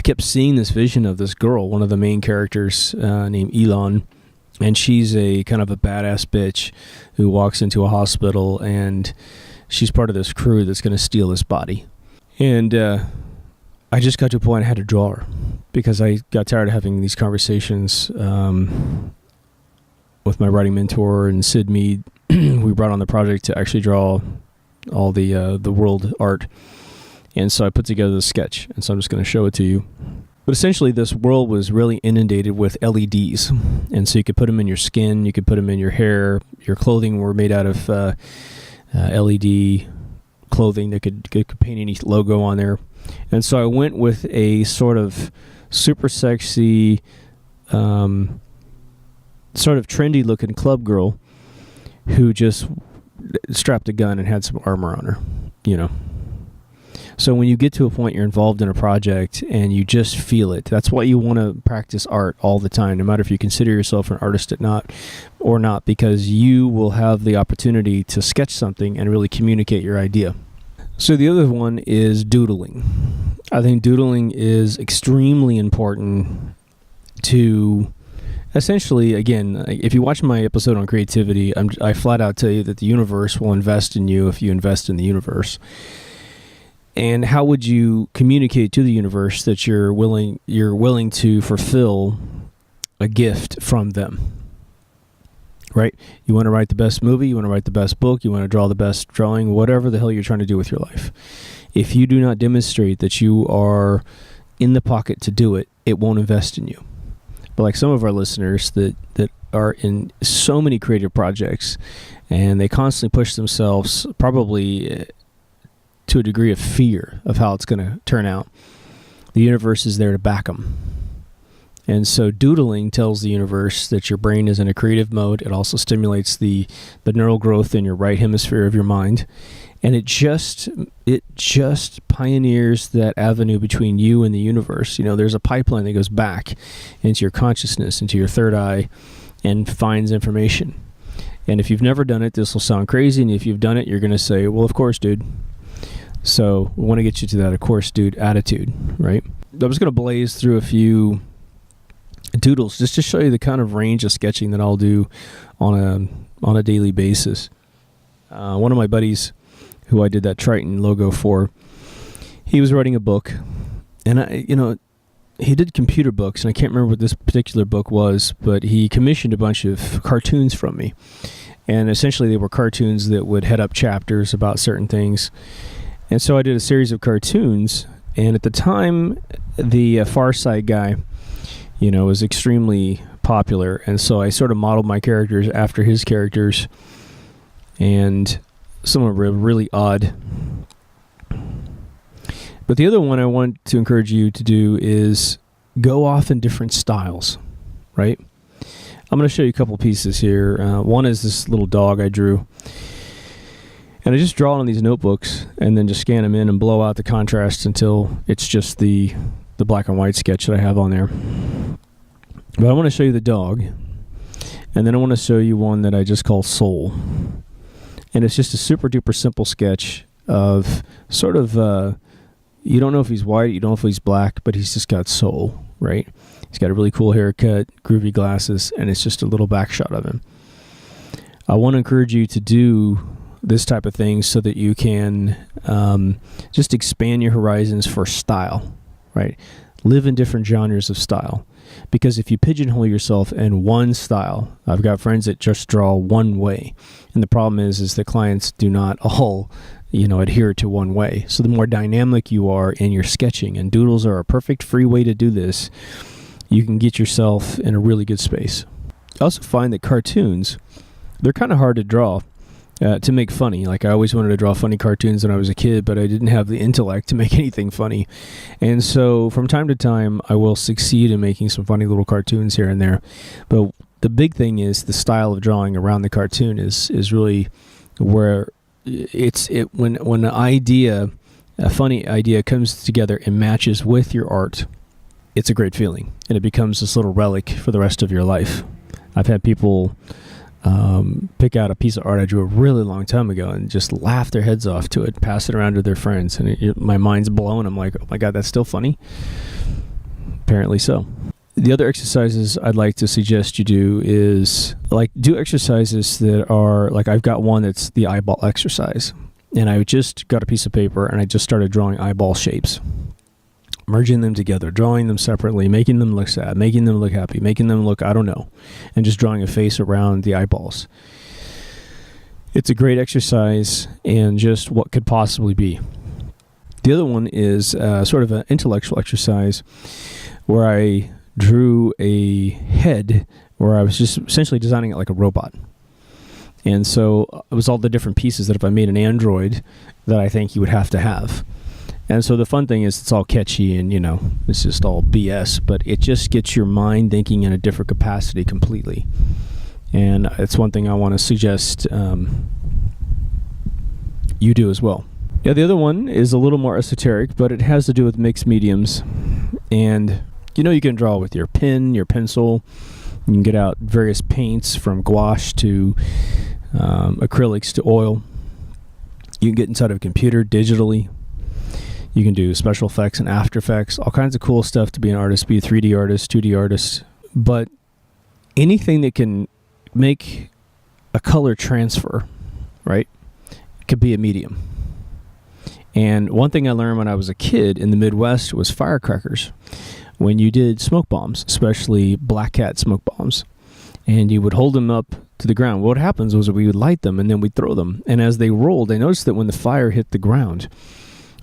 kept seeing this vision of this girl, one of the main characters named Elon, and she's a kind of a badass bitch who walks into a hospital, and she's part of this crew that's going to steal this body. And I just got to a point I had to draw her, because I got tired of having these conversations with my writing mentor and Sid Mead. We brought on the project to actually draw all the world art. And so I put together the sketch, and so I'm just going to show it to you. But essentially, this world was really inundated with LEDs. And so you could put them in your skin, you could put them in your hair. Your clothing were made out of LED clothing that could paint any logo on there. And so I went with a sort of super sexy, sort of trendy looking club girl who just strapped a gun and had some armor on her, you know. So when you get to a point you're involved in a project and you just feel it, that's why you want to practice art all the time, no matter if you consider yourself an artist or not, because you will have the opportunity to sketch something and really communicate your idea. So the other one is doodling. I think doodling is extremely important to essentially, again, if you watch my episode on creativity, I flat out tell you that the universe will invest in you if you invest in the universe. And how would you communicate to the universe that you're willing to fulfill a gift from them? Right? You want to write the best movie, you want to write the best book, you want to draw the best drawing, whatever the hell you're trying to do with your life. If you do not demonstrate that you are in the pocket to do it, it won't invest in you. But like some of our listeners that are in so many creative projects, and they constantly push themselves, probably to a degree of fear of how it's going to turn out, the universe is there to back them. And so doodling tells the universe that your brain is in a creative mode. It also stimulates the neural growth in your right hemisphere of your mind. And it just pioneers that avenue between you and the universe. You know, there's a pipeline that goes back into your consciousness, into your third eye, and finds information. And if you've never done it, this will sound crazy. And if you've done it, you're going to say, well, of course, dude. So we want to get you to that, of course, dude, attitude, right? I was going to blaze through a few doodles just to show you the kind of range of sketching that I'll do on a daily basis. One of my buddies, who I did that Triton logo for, he was writing a book, and he did computer books, and I can't remember what this particular book was, but he commissioned a bunch of cartoons from me, and essentially they were cartoons that would head up chapters about certain things. And so I did a series of cartoons, and at the time, the Far Side guy, was extremely popular, and so I sort of modeled my characters after his characters, and some of them were really odd. But the other one I want to encourage you to do is go off in different styles, right? I'm going to show you a couple pieces here. One is this little dog I drew. And I just draw it on these notebooks and then just scan them in and blow out the contrast until it's just the black and white sketch that I have on there. But I want to show you the dog. And then I want to show you one that I just call Soul. And it's just a super duper simple sketch of sort of, you don't know if he's white, you don't know if he's black, but he's just got soul, right? He's got a really cool haircut, groovy glasses, and it's just a little back shot of him. I want to encourage you to do this type of thing so that you can just expand your horizons for style, right? Live in different genres of style. Because if you pigeonhole yourself in one style, I've got friends that just draw one way. And the problem is that clients do not all, adhere to one way. So the more dynamic you are in your sketching, and doodles are a perfect free way to do this, you can get yourself in a really good space. I also find that cartoons, they're kind of hard to draw. to make funny. Like, I always wanted to draw funny cartoons when I was a kid, but I didn't have the intellect to make anything funny. And so from time to time, I will succeed in making some funny little cartoons here and there. But the big thing is the style of drawing around the cartoon is really where when an idea, a funny idea, comes together and matches with your art. It's a great feeling, and it becomes this little relic for the rest of your life. I've had people pick out a piece of art I drew a really long time ago and just laugh their heads off to it, pass it around to their friends, and my mind's blown. I'm like, oh my God, that's still funny? Apparently so. The other exercises I'd like to suggest you do is, like, do exercises that are, like, I've got one that's the eyeball exercise. And I just got a piece of paper and I just started drawing eyeball shapes. Merging them together, drawing them separately, making them look sad, making them look happy, making them look, I don't know, and just drawing a face around the eyeballs. It's a great exercise and just what could possibly be. The other one is sort of an intellectual exercise where I drew a head where I was just essentially designing it like a robot. And so it was all the different pieces that if I made an android that I think you would have to have. And so the fun thing is it's all catchy and, you know, it's just all BS, but it just gets your mind thinking in a different capacity completely. And it's one thing I want to suggest you do as well. Yeah, the other one is a little more esoteric, but it has to do with mixed mediums. And, you know, you can draw with your pen, your pencil. You can get out various paints from gouache to acrylics to oil. You can get inside of a computer digitally. You can do special effects and After Effects, all kinds of cool stuff to be an artist, be a 3D artist, 2D artist. But anything that can make a color transfer, right, could be a medium. And one thing I learned when I was a kid in the Midwest was firecrackers. When you did smoke bombs, especially Black Cat smoke bombs, and you would hold them up to the ground, what happens was we would light them and then we'd throw them. And as they rolled, I noticed that when the fire hit the ground,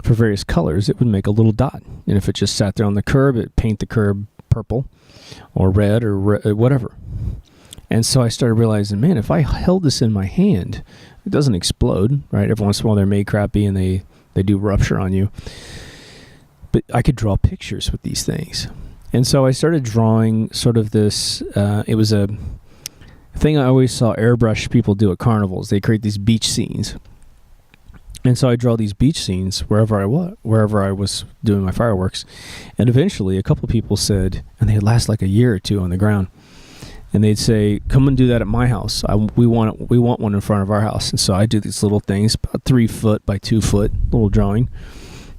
for various colors, it would make a little dot. And if it just sat there on the curb, it'd paint the curb purple or red or whatever. And so I started realizing, man, if I held this in my hand, it doesn't explode, right? Every once in a while they're made crappy and they do rupture on you. But I could draw pictures with these things. And so I started drawing sort of this, it was a thing I always saw airbrush people do at carnivals. They create these beach scenes. And so I draw these beach scenes wherever I was doing my fireworks. And eventually a couple people said, and they'd last like a year or two on the ground, and they'd say, come and do that at my house. We want one in front of our house. And so I do these little things, about 3 foot by 2 foot, little drawing,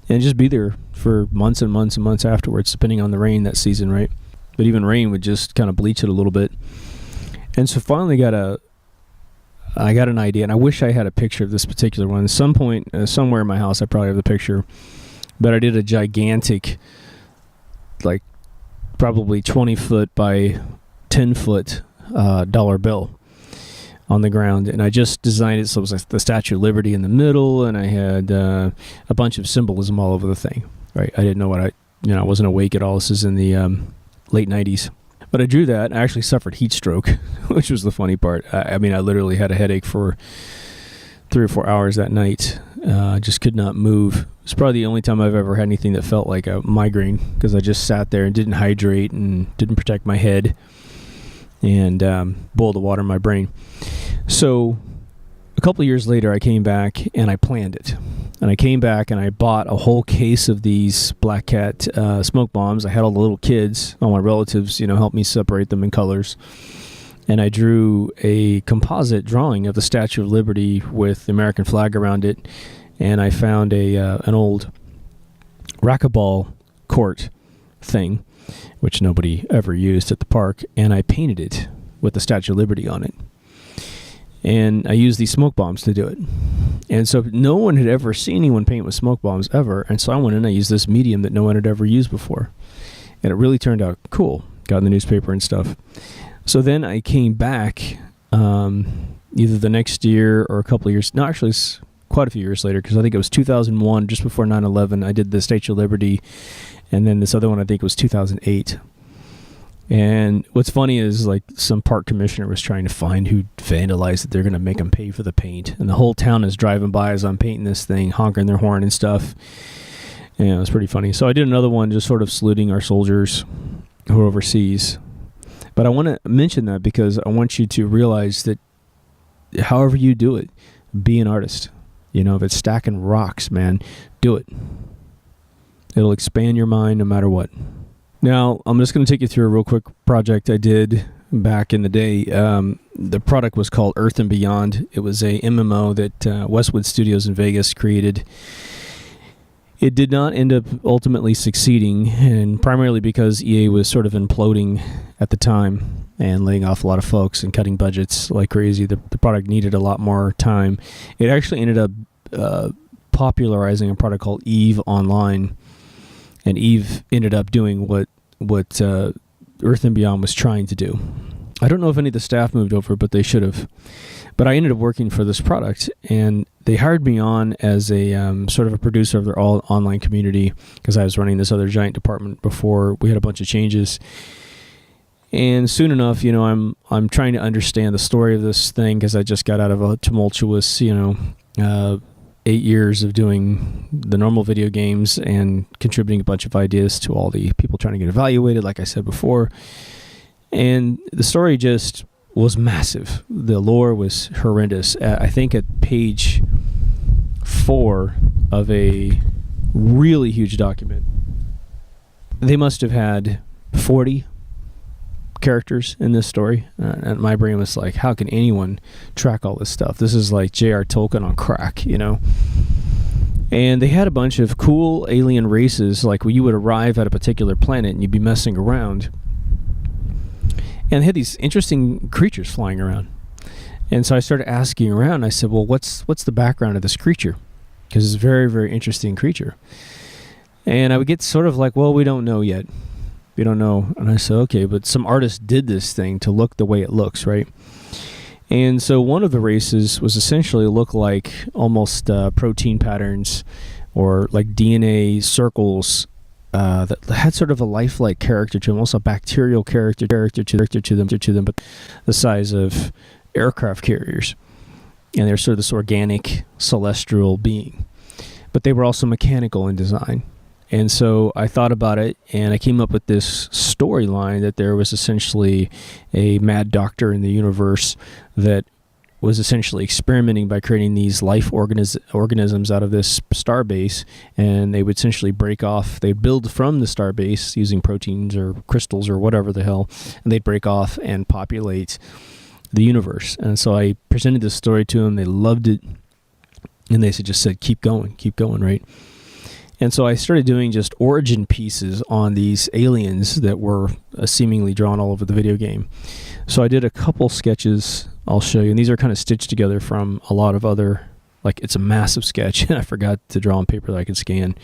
and just be there for months and months and months afterwards, depending on the rain that season, right? But even rain would just kind of bleach it a little bit. And so finally I got an idea, and I wish I had a picture of this particular one. At some point, somewhere in my house, I probably have the picture. But I did a gigantic, like probably 20 foot by 10 foot dollar bill on the ground. And I just designed it so it was like the Statue of Liberty in the middle, and I had a bunch of symbolism all over the thing. Right? I didn't know I wasn't awake at all. This is in the late 90s. But I drew that. I actually suffered heat stroke, which was the funny part. I mean, I literally had a headache for 3 or 4 hours that night. I just could not move. It's probably the only time I've ever had anything that felt like a migraine, because I just sat there and didn't hydrate and didn't protect my head and boiled the water in my brain. So a couple of years later, I came back and I planned it. And I came back and I bought a whole case of these Black Cat smoke bombs. I had all the little kids, all my relatives, help me separate them in colors. And I drew a composite drawing of the Statue of Liberty with the American flag around it. And I found an old racquetball court thing, which nobody ever used at the park. And I painted it with the Statue of Liberty on it. And I used these smoke bombs to do it. And so no one had ever seen anyone paint with smoke bombs ever. And so I went in and I used this medium that no one had ever used before. And it really turned out cool. Got in the newspaper and stuff. So then I came back either the next year or a couple of years. No, actually, it's quite a few years later, because I think it was 2001, just before 9/11. I did the Statue of Liberty. And then this other one, I think, was 2008. And what's funny is like some park commissioner was trying to find who vandalized it. They're going to make them pay for the paint. And the whole town is driving by as I'm painting this thing, honking their horn and stuff. Yeah, it was pretty funny. So I did another one just sort of saluting our soldiers who are overseas. But I want to mention that because I want you to realize that however you do it, be an artist. You know, if it's stacking rocks, man, do it. It'll expand your mind no matter what. Now, I'm just going to take you through a real quick project I did back in the day. The product was called Earth and Beyond. It was a MMO that Westwood Studios in Vegas created. It did not end up ultimately succeeding, and primarily because EA was sort of imploding at the time and laying off a lot of folks and cutting budgets like crazy. The product needed a lot more time. It actually ended up popularizing a product called EVE Online, and EVE ended up doing what Earth and Beyond was trying to do. I don't know if any of the staff moved over, but they should have. But I ended up working for this product, and they hired me on as a sort of a producer of their online community because I was running this other giant department before we had a bunch of changes. And soon enough, you know, I'm trying to understand the story of this thing because I just got out of a tumultuous, 8 years of doing the normal video games and contributing a bunch of ideas to all the people trying to get evaluated, like I said before. And the story just was massive. The lore was horrendous. I think at page 4 of a really huge document, they must have had 40 characters in this story. And my brain was like, how can anyone track all this stuff? This is like J.R. Tolkien on crack, you know? And they had a bunch of cool alien races, like where you would arrive at a particular planet and you'd be messing around. And they had these interesting creatures flying around. And so I started asking around. I said, well, what's the background of this creature? Because it's a very, very interesting creature. And I would get sort of like, well, we don't know yet. We don't know. And I said, okay, but some artist did this thing to look the way it looks, right? And so one of the races was essentially look like almost protein patterns or like DNA circles that had sort of a lifelike character to them, almost a bacterial character to them, but the size of aircraft carriers. And they're sort of this organic celestial being. But they were also mechanical in design. And so I thought about it, and I came up with this storyline that there was essentially a mad doctor in the universe that was essentially experimenting by creating these life organisms out of this starbase, and they would essentially break off. They'd build from the starbase using proteins or crystals or whatever the hell, and they'd break off and populate the universe. And so I presented this story to them. They loved it, and they just said, keep going, right? And so I started doing just origin pieces on these aliens that were seemingly drawn all over the video game. So I did a couple sketches I'll show you, and these are kind of stitched together from a lot of other, like it's a massive sketch, and I forgot to draw on paper that I could scan.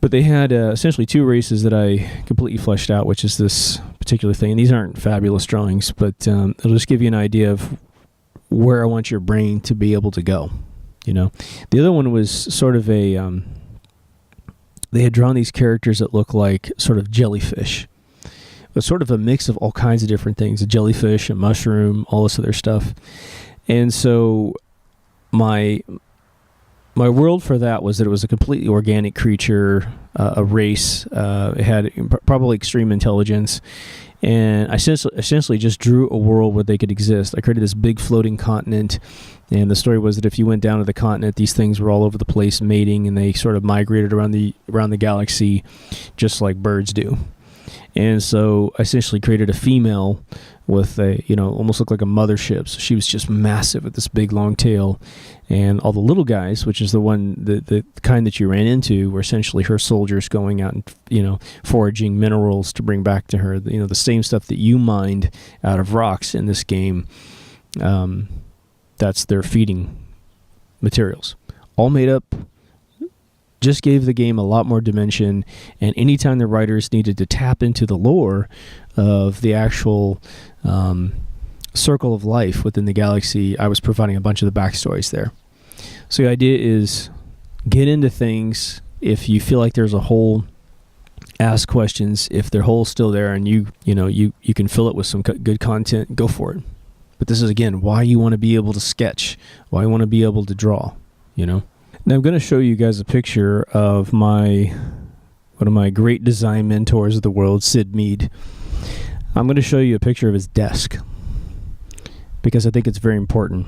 But they had essentially two races that I completely fleshed out, which is this particular thing. And these aren't fabulous drawings, but it'll just give you an idea of where I want your brain to be able to go. You know, the other one was sort of a, they had drawn these characters that look like sort of jellyfish. It was sort of a mix of all kinds of different things, a jellyfish, a mushroom, all this other stuff. And so my world for that was that it was a completely organic creature, a race. It had probably extreme intelligence. And I essentially just drew a world where they could exist. I created this big floating continent, and the story was that if you went down to the continent, these things were all over the place mating, and they sort of migrated around the galaxy just like birds do. And so I essentially created a female with a, almost looked like a mothership. So she was just massive with this big long tail. And all the little guys, which is the kind that you ran into, were essentially her soldiers going out and, foraging minerals to bring back to her. The same stuff that you mined out of rocks in this game. That's their feeding materials. All made up. Just gave the game a lot more dimension, and anytime the writers needed to tap into the lore of the actual circle of life within the galaxy, I was providing a bunch of the backstories there. So the idea is get into things if you feel like there's a hole Ask questions. If their hole's still there and you can fill it with some good content, go for it. But this is, again, why you want to be able to sketch, why you want to be able to draw, Now I'm going to show you guys a picture of one of my great design mentors of the world, Sid Mead. I'm going to show you a picture of his desk because I think it's very important.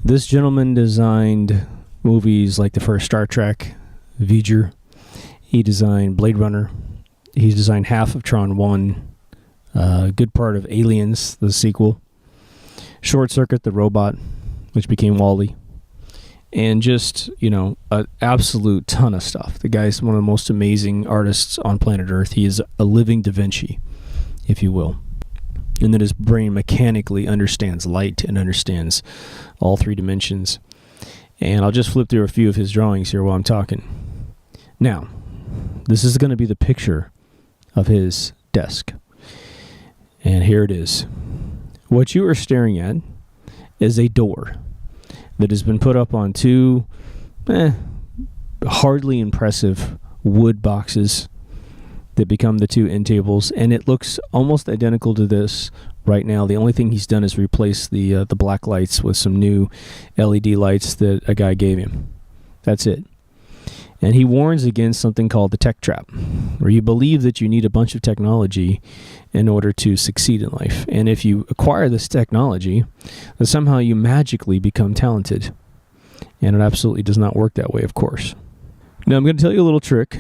This gentleman designed movies like the first Star Trek, Voyager. He designed Blade Runner. He's designed half of Tron 1, a good part of Aliens, the sequel, Short Circuit, the robot, which became Wall-E, and just, an absolute ton of stuff. The guy's one of the most amazing artists on planet Earth. He is a living Da Vinci, if you will. And that his brain mechanically understands light and understands all three dimensions. And I'll just flip through a few of his drawings here while I'm talking. Now, this is going to be the picture of his desk. And here it is. What you are staring at is a door that has been put up on two hardly impressive wood boxes that become the two end tables, and it looks almost identical to this right now. The only thing he's done is replace the black lights with some new LED lights that a guy gave him. That's it. And he warns against something called the tech trap, where you believe that you need a bunch of technology in order to succeed in life. And if you acquire this technology, then somehow you magically become talented. And it absolutely does not work that way, of course. Now, I'm going to tell you a little trick,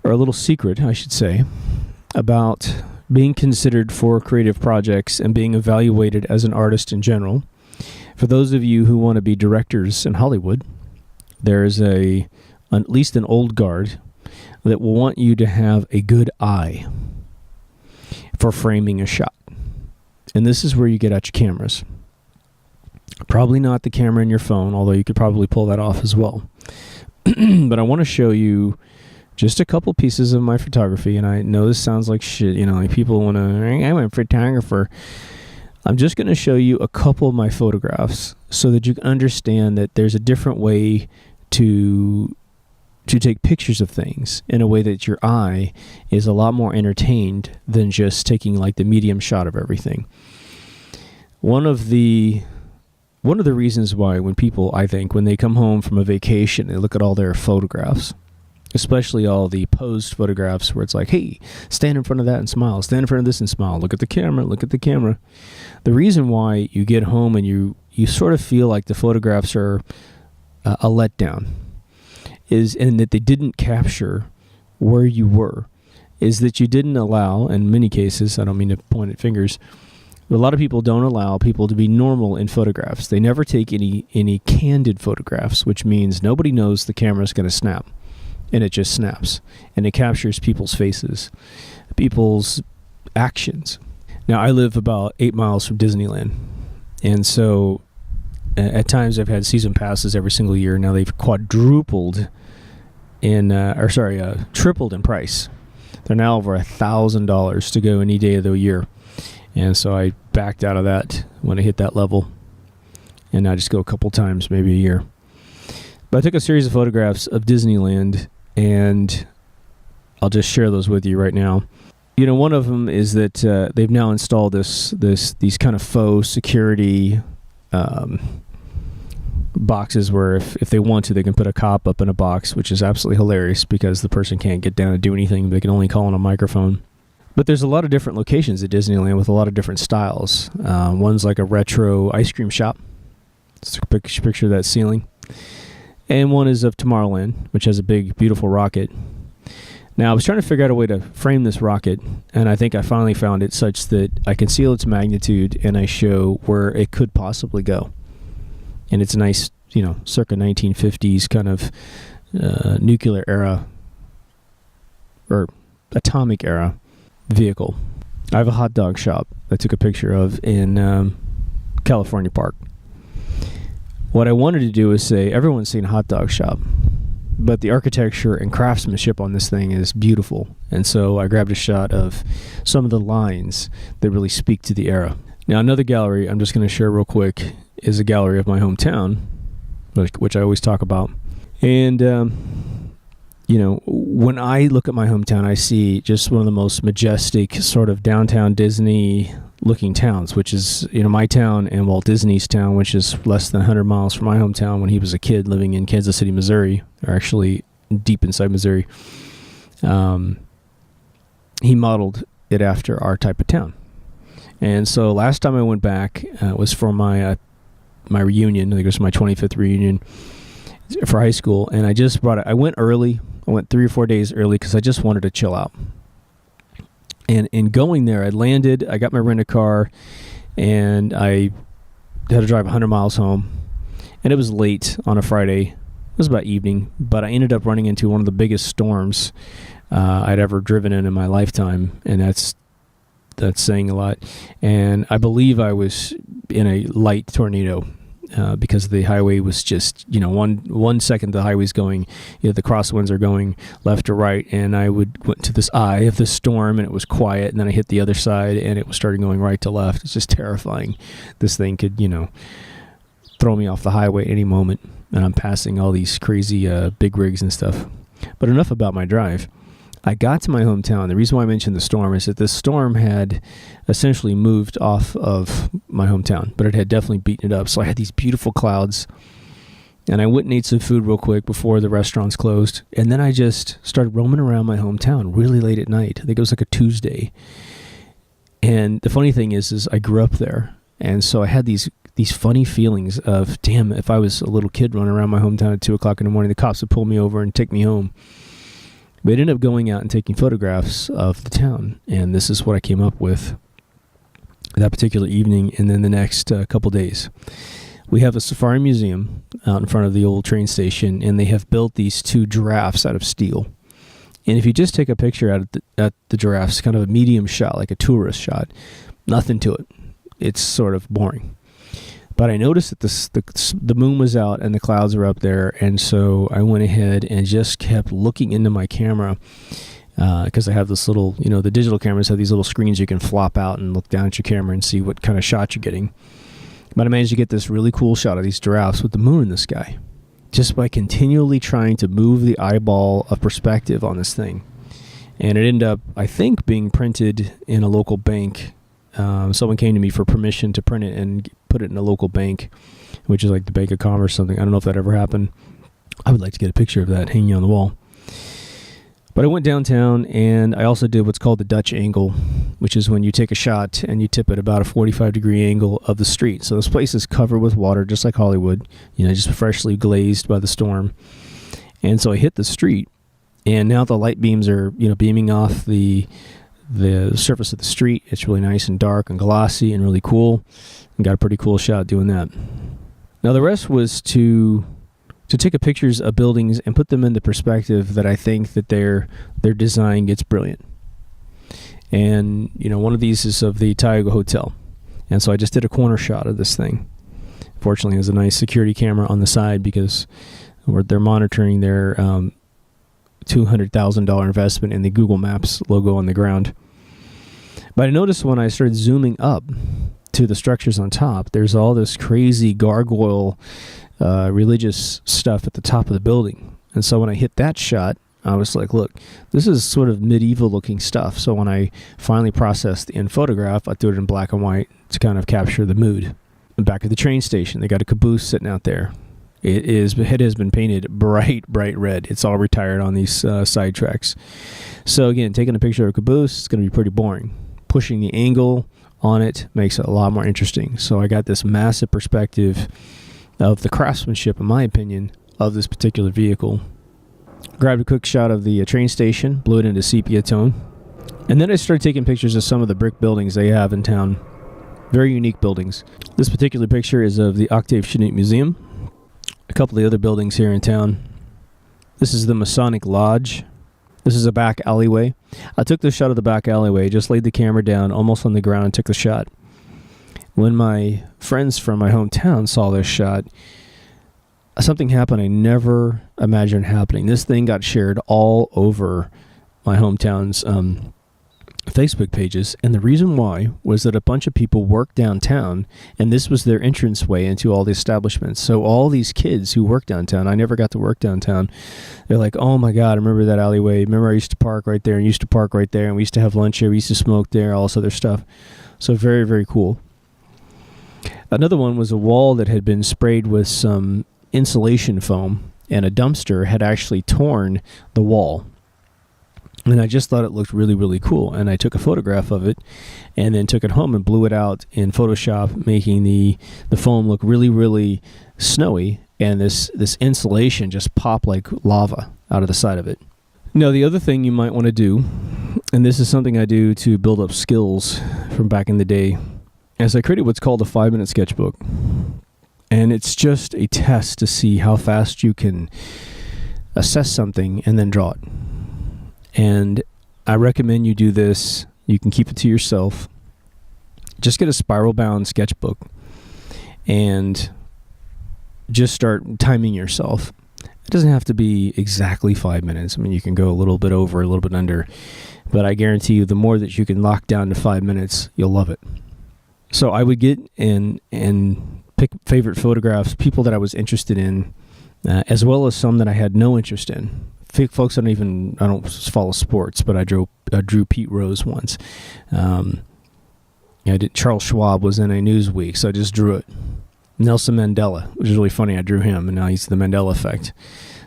or a little secret, I should say, about being considered for creative projects and being evaluated as an artist in general. For those of you who want to be directors in Hollywood, there is at least an old guard that will want you to have a good eye for framing a shot. And this is where you get out your cameras. Probably not the camera in your phone, although you could probably pull that off as well. But I want to show you just a couple pieces of my photography, and I know this sounds like shit, like people want to, I'm a photographer. I'm just going to show you a couple of my photographs so that you can understand that there's a different way to take pictures of things in a way that your eye is a lot more entertained than just taking like the medium shot of everything. One of the reasons why when people, I think, when they come home from a vacation, they look at all their photographs, especially all the posed photographs where it's like, hey, stand in front of that and smile, stand in front of this and smile, look at the camera, look at the camera. The reason why you get home and you sort of feel like the photographs are a letdown is, and that they didn't capture where you were, is that you didn't allow, in many cases, I don't mean to point at fingers, but a lot of people don't allow people to be normal in photographs. They never take any candid photographs, which means nobody knows the camera's going to snap, and it just snaps, and it captures people's faces, people's actions. Now, I live about 8 miles from Disneyland, and so at times I've had season passes every single year. Now they've tripled in price. They're now over $1,000 to go any day of the year. And so I backed out of that when I hit that level. And I just go a couple times, maybe a year. But I took a series of photographs of Disneyland, and I'll just share those with you right now. One of them is that they've now installed these kind of faux security boxes where if they want to, they can put a cop up in a box, which is absolutely hilarious because the person can't get down and do anything. They can only call on a microphone. But there's a lot of different locations at Disneyland with a lot of different styles. One's like a retro ice cream shop. It's a picture of that ceiling. And one is of Tomorrowland, which has a big, beautiful rocket. Now, I was trying to figure out a way to frame this rocket, and I think I finally found it such that I conceal its magnitude and I show where it could possibly go. And it's a nice, circa 1950s kind of nuclear era or atomic era vehicle. I have a hot dog shop I took a picture of in California Park. What I wanted to do is say, everyone's seen a hot dog shop, but the architecture and craftsmanship on this thing is beautiful. And so I grabbed a shot of some of the lines that really speak to the era. Now, another gallery I'm just going to share real quick is a gallery of my hometown, which I always talk about. And when I look at my hometown, I see just one of the most majestic sort of downtown Disney looking towns, which is, my town, and Walt Disney's town, which is less than 100 miles from my hometown when he was a kid living in Kansas City, Missouri, or actually deep inside Missouri. He modeled it after our type of town. And so last time I went back was for my reunion. I think it was my 25th reunion for high school. And I went early. I went 3 or 4 days early because I just wanted to chill out. And in going there, I landed, I got my rent-a-car, and I had to drive 100 miles home. And it was late on a Friday. It was about evening, but I ended up running into one of the biggest storms I'd ever driven in my lifetime, and that's saying a lot. And I believe I was in a light tornado because the highway was just, 1 second the highway's going, the crosswinds are going left or right, and I went to this eye of the storm, and it was quiet, and then I hit the other side, and it was starting going right to left. It's just terrifying. This thing could, throw me off the highway at any moment, and I'm passing all these crazy big rigs and stuff. But enough about my drive. I got to my hometown. The reason why I mentioned the storm is that this storm had essentially moved off of my hometown, but it had definitely beaten it up. So I had these beautiful clouds, and I went and ate some food real quick before the restaurants closed. And then I just started roaming around my hometown really late at night. I think it was like a Tuesday. And the funny thing is I grew up there. And so I had these funny feelings of, damn, if I was a little kid running around my hometown at 2 o'clock in the morning, the cops would pull me over and take me home. We ended up going out and taking photographs of the town, and this is what I came up with that particular evening and then the next couple days. We have a safari museum out in front of the old train station, and they have built these 2 giraffes out of steel. And if you just take a picture at the giraffes, kind of a medium shot, like a tourist shot, nothing to it. It's sort of boring. But I noticed that the moon was out and the clouds were up there, and so I went ahead and just kept looking into my camera because I have this little, the digital cameras have these little screens you can flop out and look down at your camera and see what kind of shot you're getting. But I managed to get this really cool shot of these giraffes with the moon in the sky just by continually trying to move the eyeball of perspective on this thing. And it ended up, I think, being printed in a local bank. Someone came to me for permission to print it and put it in a local bank, which is like the Bank of Commerce or something. I don't know if that ever happened. I would like to get a picture of that hanging on the wall. But I went downtown, and I also did what's called the Dutch angle, which is when you take a shot and you tip it about a 45-degree angle of the street. So this place is covered with water, just like Hollywood, just freshly glazed by the storm. And so I hit the street, and now the light beams are, beaming off the surface of the street. It's really nice and dark and glossy and really cool. And got a pretty cool shot doing that. Now the rest was to take pictures of buildings and put them in the perspective that I think that their design gets brilliant. And one of these is of the Tioga Hotel, and so I just did a corner shot of this thing. Fortunately, there's a nice security camera on the side because they're monitoring their $200,000 investment in the Google Maps logo on the ground. But I noticed when I started zooming up to the structures on top, there's all this crazy gargoyle religious stuff at the top of the building. And so when I hit that shot, I was like, look, this is sort of medieval looking stuff. So when I finally processed in photograph, I threw it in black and white to kind of capture the mood. And back at the train station, they got a caboose sitting out there. It has been painted bright red. It's all retired on these side tracks. So again, taking a picture of a caboose is going to be pretty boring. Pushing the angle on it makes it a lot more interesting. So I got this massive perspective of the craftsmanship, in my opinion, of this particular vehicle. Grabbed a quick shot of the train station, blew it into sepia tone. And then I started taking pictures of some of the brick buildings they have in town. Very unique buildings. This particular picture is of the Octave Chanute Museum. A couple of the other buildings here in town. This is the Masonic Lodge. This is a back alleyway. I took this shot of the back alleyway, just laid the camera down almost on the ground and took the shot. When my friends from my hometown saw this shot, something happened I never imagined happening. This thing got shared all over my hometown's Facebook pages, and the reason why was that a bunch of people worked downtown, and this was their entranceway into all the establishments. So all these kids who work downtown, I never got to work downtown, they're like, oh my God, I remember that alleyway. Remember I used to park right there, and used to park right there, and we used to have lunch here, we used to smoke there, all this other stuff. So very, very cool. Another one was a wall that had been sprayed with some insulation foam, and a dumpster had actually torn the wall. And I just thought it looked really, really cool. And I took a photograph of it and then took it home and blew it out in Photoshop, making the foam look really, really snowy. And this insulation just popped like lava out of the side of it. Now, the other thing you might want to do, and this is something I do to build up skills from back in the day, is I created what's called a 5-minute sketchbook. And it's just a test to see how fast you can assess something and then draw it. And I recommend you do this. You can keep it to yourself. Just get a spiral-bound sketchbook and just start timing yourself. It doesn't have to be exactly 5 minutes. I mean, you can go a little bit over, a little bit under. But I guarantee you, the more that you can lock down to 5 minutes, you'll love it. So I would get and pick favorite photographs, people that I was interested in, as well as some that I had no interest in. Folks I don't follow sports, but I drew Pete Rose once. Charles Schwab was in a Newsweek, so I just drew it. Nelson Mandela, which is really funny. I drew him, and now he's the Mandela effect.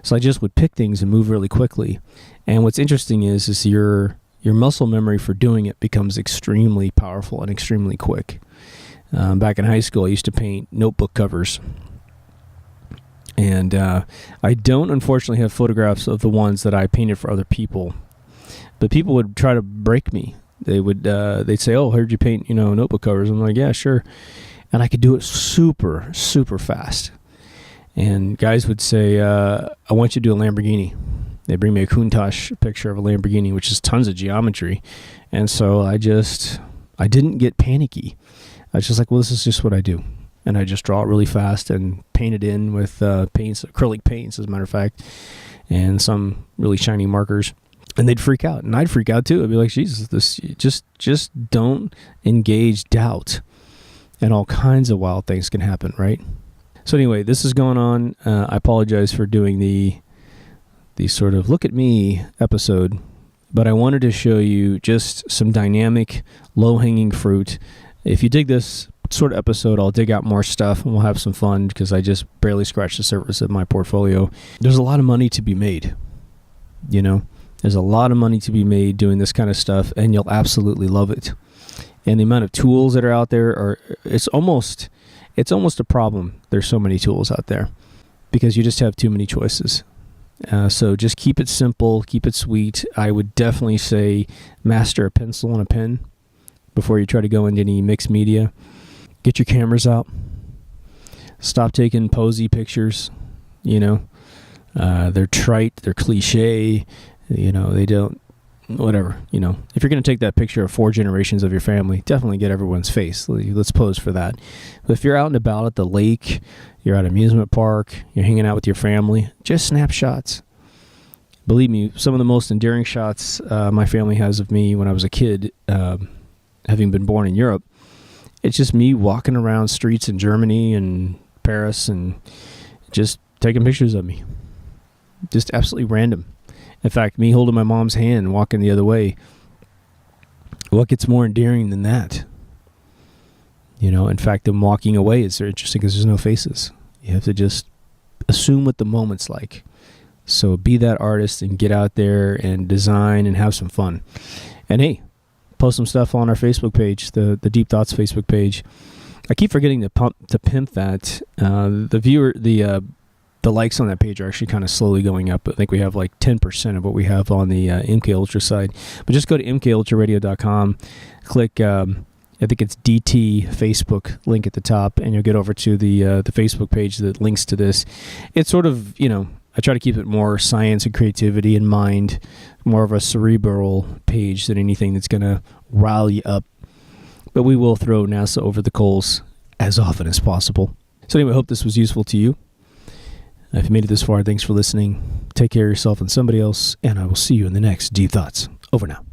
So I just would pick things and move really quickly. And what's interesting is your muscle memory for doing it becomes extremely powerful and extremely quick. Back in high school, I used to paint notebook covers. And I don't, unfortunately, have photographs of the ones that I painted for other people. But people would try to break me. They'd say, "Oh, I heard you paint, notebook covers." I'm like, "Yeah, sure." And I could do it super, super fast. And guys would say, "I want you to do a Lamborghini." They bring me a Countach picture of a Lamborghini, which is tons of geometry. And so I didn't get panicky. I was just like, well, this is just what I do. And I just draw it really fast and paint it in with acrylic paints, as a matter of fact, and some really shiny markers. And they'd freak out, and I'd freak out too. I'd be like, Jesus, this just don't engage doubt, and all kinds of wild things can happen, right? So anyway, this is going on. I apologize for doing the sort of look at me episode, but I wanted to show you just some dynamic, low-hanging fruit. If you dig this sort of episode, I'll dig out more stuff and we'll have some fun because I just barely scratched the surface of my portfolio. There's a lot of money to be made, There's a lot of money to be made doing this kind of stuff, and you'll absolutely love it. And the amount of tools that are out there it's almost a problem. There's so many tools out there because you just have too many choices. So just keep it simple, keep it sweet. I would definitely say master a pencil and a pen before you try to go into any mixed media. Get your cameras out. Stop taking posy pictures. They're trite, they're cliche. They don't, whatever. If you're going to take that picture of 4 generations of your family, definitely get everyone's face. Let's pose for that. But if you're out and about at the lake, you're at an amusement park, you're hanging out with your family, just snap shots. Believe me, some of the most endearing shots my family has of me when I was a kid, having been born in Europe, it's just me walking around streets in Germany and Paris and just taking pictures of me. Just absolutely random. In fact, me holding my mom's hand and walking the other way, what gets more endearing than that? In fact, them walking away is interesting because there's no faces. You have to just assume what the moment's like. So be that artist and get out there and design and have some fun. And hey, post some stuff on our Facebook page, the Deep Thoughts Facebook page. I keep forgetting to pimp that. The likes on that page are actually kind of slowly going up. I think we have like 10% of what we have on the MK Ultra side. But just go to mkultraradio.com, click, I think it's DT Facebook link at the top, and you'll get over to the Facebook page that links to this. It's sort of, I try to keep it more science and creativity in mind, more of a cerebral page than anything that's going to rile you up. But we will throw NASA over the coals as often as possible. So anyway, I hope this was useful to you. If you made it this far, thanks for listening. Take care of yourself and somebody else, and I will see you in the next Deep Thoughts. Over now.